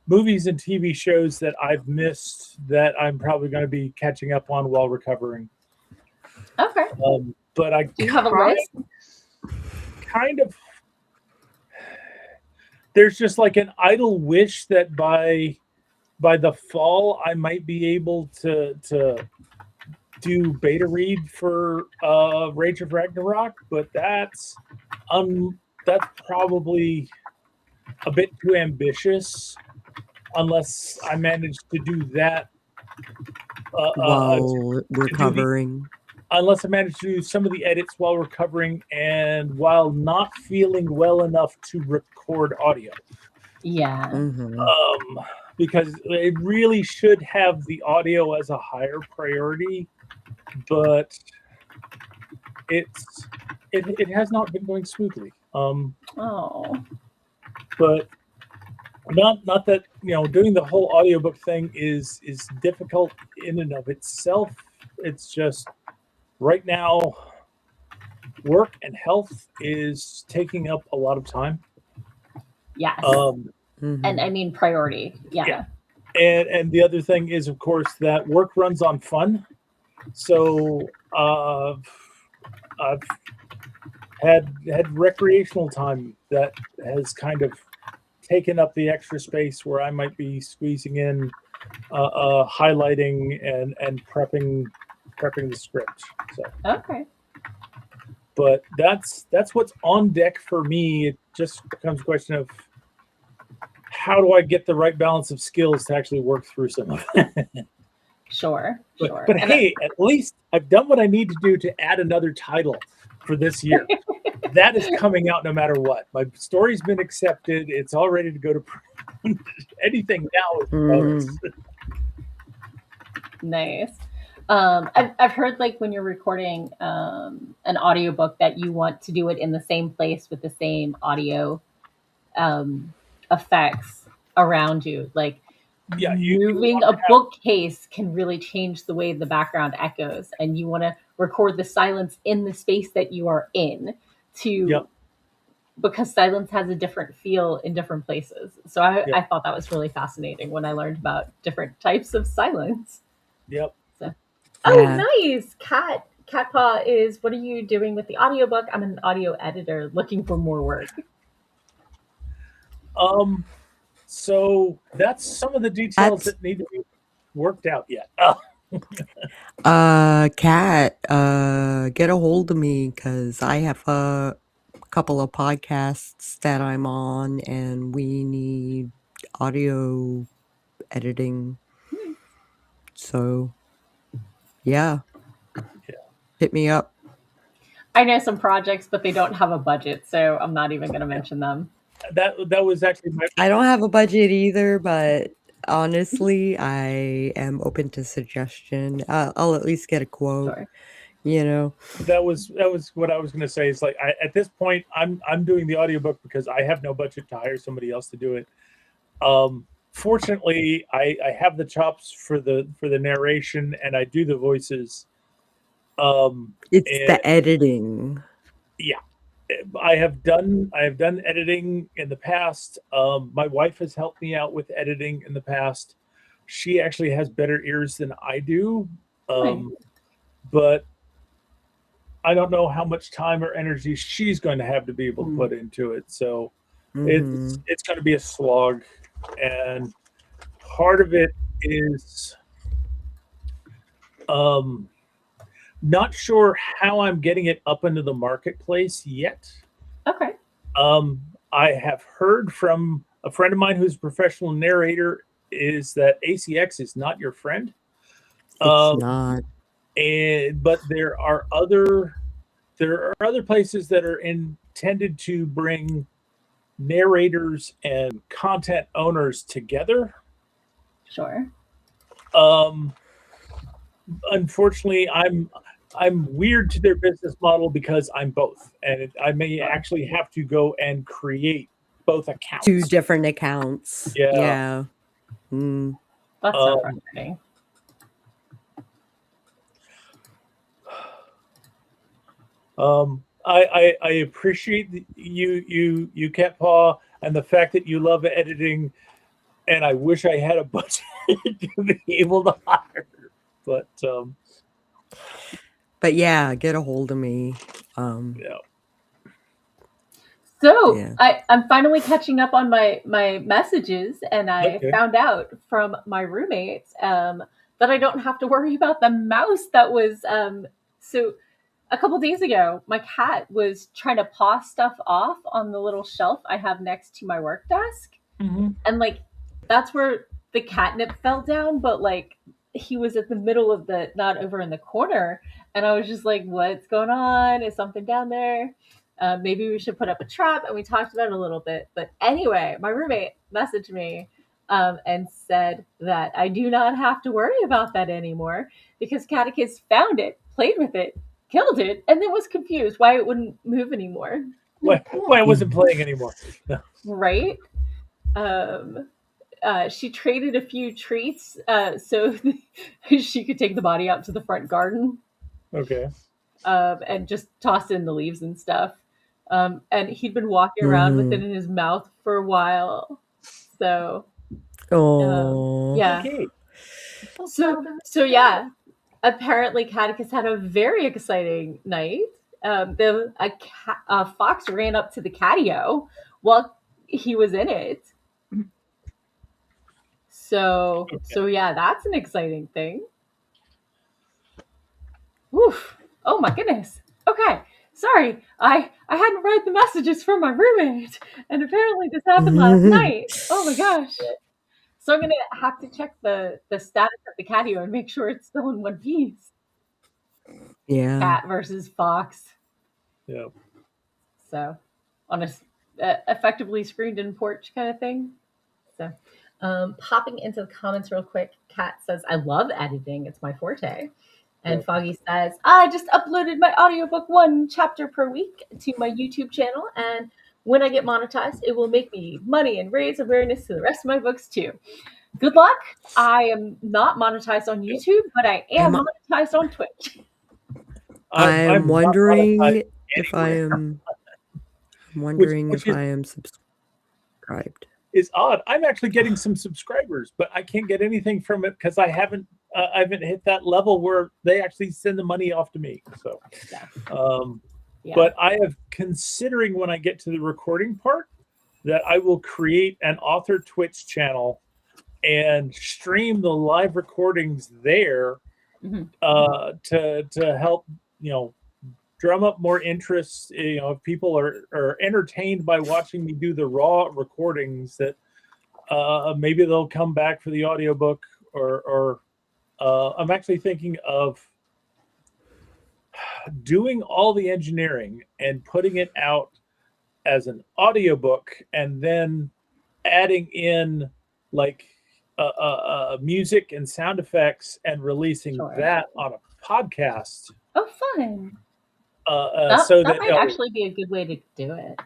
movies and TV shows that I've missed that I'm probably going to be catching up on while recovering. Okay. But I Do you have a list? kind of there's just like an idle wish that by the fall I might be able to do beta read for Rage of Ragnarok, but that's probably a bit too ambitious unless I manage to do that While recovering. Unless I manage to do some of the edits while recovering and while not feeling well enough to record audio. Yeah. Mm-hmm. Because it really should have the audio as a higher priority, but it has not been going smoothly. But not that doing the whole audiobook thing is difficult in and of itself. It's just right now work and health is taking up a lot of time. Yes. Mm-hmm. And I mean priority. Yeah. And the other thing is, of course, that work runs on fun. So I've had recreational time that has kind of taken up the extra space where I might be squeezing in highlighting and prepping the script. So Okay. but that's what's on deck for me. It just becomes a question of how do I get the right balance of skills to actually work through some of it. Sure. But hey, at least I've done what I need to do to add another title for this year. That is coming out no matter what. My story's been accepted. It's all ready to go to print. Anything now is bonus. Nice. I've heard like when you're recording an audiobook that you want to do it in the same place with the same audio effects around you. Like moving a bookcase can really change the way the background echoes, and you want to record the silence in the space that you are in because silence has a different feel in different places. So I thought that was really fascinating when I learned about different types of silence. Yep. So, nice. Catpaw is, what are you doing with the audiobook? I'm an audio editor looking for more work. So that's some of the details that need to be worked out yet. Kat, get a hold of me because I have a couple of podcasts that I'm on and we need audio editing. So yeah. Hit me up. I know some projects, but they don't have a budget, so I'm not even going to mention them. That was actually I don't have a budget either, but honestly, I am open to suggestion. I'll at least get a quote. Sure. That was what I was going to say. It's like at this point, I'm doing the audiobook because I have no budget to hire somebody else to do it. Fortunately, I have the chops for the narration, and I do the voices. It's the editing. Yeah, I have done editing in the past. My wife has helped me out with editing in the past. She actually has better ears than I do, but I don't know how much time or energy she's going to have to be able to put into it. So it's going to be a slog. and part of it is not sure how I'm getting it up into the marketplace yet. Okay. I have heard from a friend of mine who's a professional narrator is that ACX is not your friend. It's not. But there are other places that are intended to bring narrators and content owners together. Sure. Unfortunately, I'm weird to their business model because I'm both, and I may actually have to go and create both accounts. 2 different accounts. Yeah. Yeah. Mm. That's so frustrating. I appreciate you Cat Paw, and the fact that you love editing, and I wish I had a budget to be able to hire, But yeah, get a hold of me. Yeah. So Yeah. I'm finally catching up on my messages, and I Okay. found out from my roommate that I don't have to worry about the mouse that was so a couple days ago, my cat was trying to paw stuff off on the little shelf I have next to my work desk. Mm-hmm. And like, that's where the catnip fell down, but like, he was at the middle of the, not over in the corner. And I was just like, what's going on? Is something down there? Maybe we should put up a trap. And we talked about it a little bit. But anyway, my roommate messaged me and said that I do not have to worry about that anymore because Catechus found it, played with it, killed it, and then was confused why it wouldn't move anymore. Why it wasn't playing anymore? Right? She traded a few treats so she could take the body out to the front garden. Okay. And just toss in the leaves and stuff. And he'd been walking around with it in his mouth for a while. So, yeah. Okay. So yeah. Apparently, Catechus had a very exciting night. A fox ran up to the catio while he was in it. So yeah, that's an exciting thing. Woof. Oh my goodness. Okay. Sorry. I hadn't read the messages from my roommate, and apparently this happened last night. Oh my gosh. So I'm gonna have to check the status of the catio and make sure it's still in one piece. Yeah. Cat versus fox. Yeah. So on a effectively screened-in porch kind of thing. So popping into the comments real quick, Kat says, I love editing. It's my forte. And Foggy says, I just uploaded my audiobook 1 chapter per week to my YouTube channel. And when I get monetized, it will make me money and raise awareness to the rest of my books too. Good luck. I am not monetized on YouTube, but I am monetized on Twitch. I'm wondering if I am. I'm wondering if I am subscribed. It's odd. I'm actually getting some subscribers, but I can't get anything from it because I haven't hit that level where they actually send the money off to me. So, but I have considering when I get to the recording part that I will create an author Twitch channel and stream the live recordings there to help drum up more interest. If people are entertained by watching me do the raw recordings, that maybe they'll come back for the audiobook or I'm actually thinking of doing all the engineering and putting it out as an audiobook and then adding in like music and sound effects and releasing that on a podcast. Oh, fun. So that might actually be a good way to do it.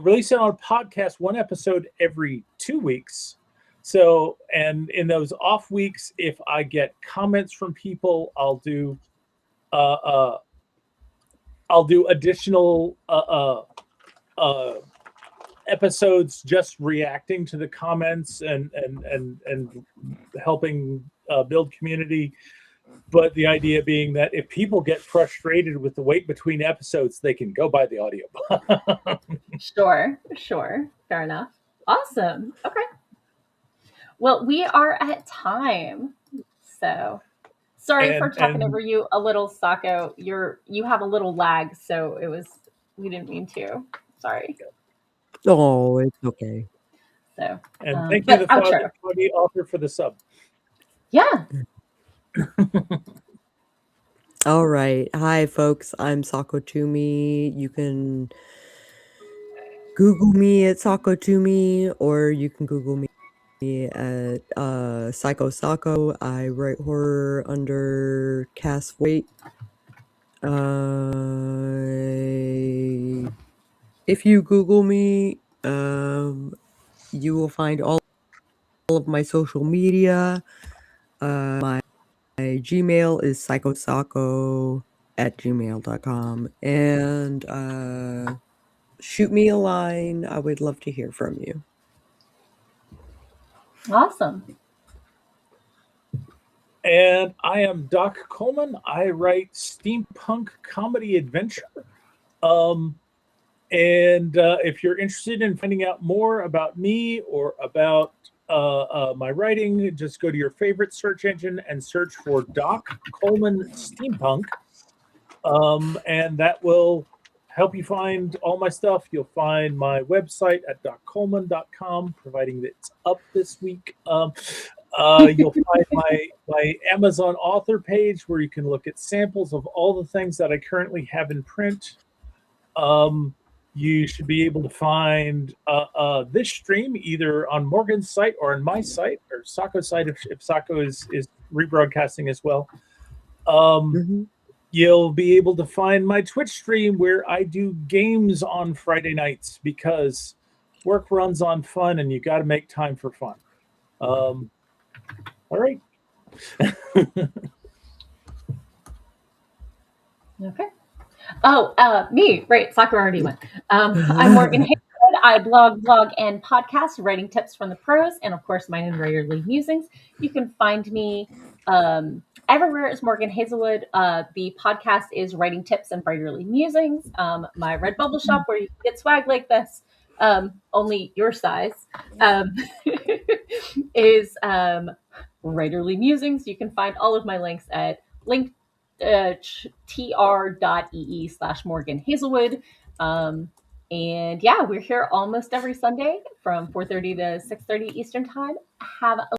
Release it on a podcast, 1 episode every 2 weeks. So, and in those off weeks, if I get comments from people, I'll do additional episodes just reacting to the comments and helping build community. But the idea being that if people get frustrated with the wait between episodes, they can go buy the audiobook. Sure. Fair enough. Awesome. Okay. Well, we are at time. So sorry for talking over And you a little, Sako. You have a little lag, so we didn't mean to. Sorry. Oh, it's okay. So, thank you, but the outro. Foggy author, for the sub. Yeah. All right. Hi, folks. I'm Sako Tumi. You can Google me at Sako Tumi, or you can Google me at Psycho Sako. I write horror under Voit. If you Google me, you will find all of my social media. My Gmail is psychosako@gmail.com. And shoot me a line. I would love to hear from you. Awesome. And I am Doc Coleman. I write steampunk comedy adventure. If you're interested in finding out more about me or about my writing, just go to your favorite search engine and search for Doc Coleman Steampunk. And that will help you find all my stuff. You'll find my website at doccoleman.com, providing that it's up this week. You'll find my Amazon author page where you can look at samples of all the things that I currently have in print. You should be able to find this stream either on Morgan's site or on my site or Sako's site if Sako is rebroadcasting as well. You'll be able to find my Twitch stream where I do games on Friday nights because work runs on fun and you got to make time for fun. All right. Okay. Oh, me, right. Soccer already went. I'm Morgan Hazelwood. I blog, and podcast, writing tips from the pros, and of course, my own writerly musings. You can find me everywhere as Morgan Hazelwood. The podcast is Writing Tips and Writerly Musings. My Redbubble shop where you can get swag like this, only your size, is Writerly Musings. You can find all of my links at tr.ee/Morgan Hazelwood. And yeah, we're here almost every Sunday from 4:30 to 6:30 Eastern Time. Have a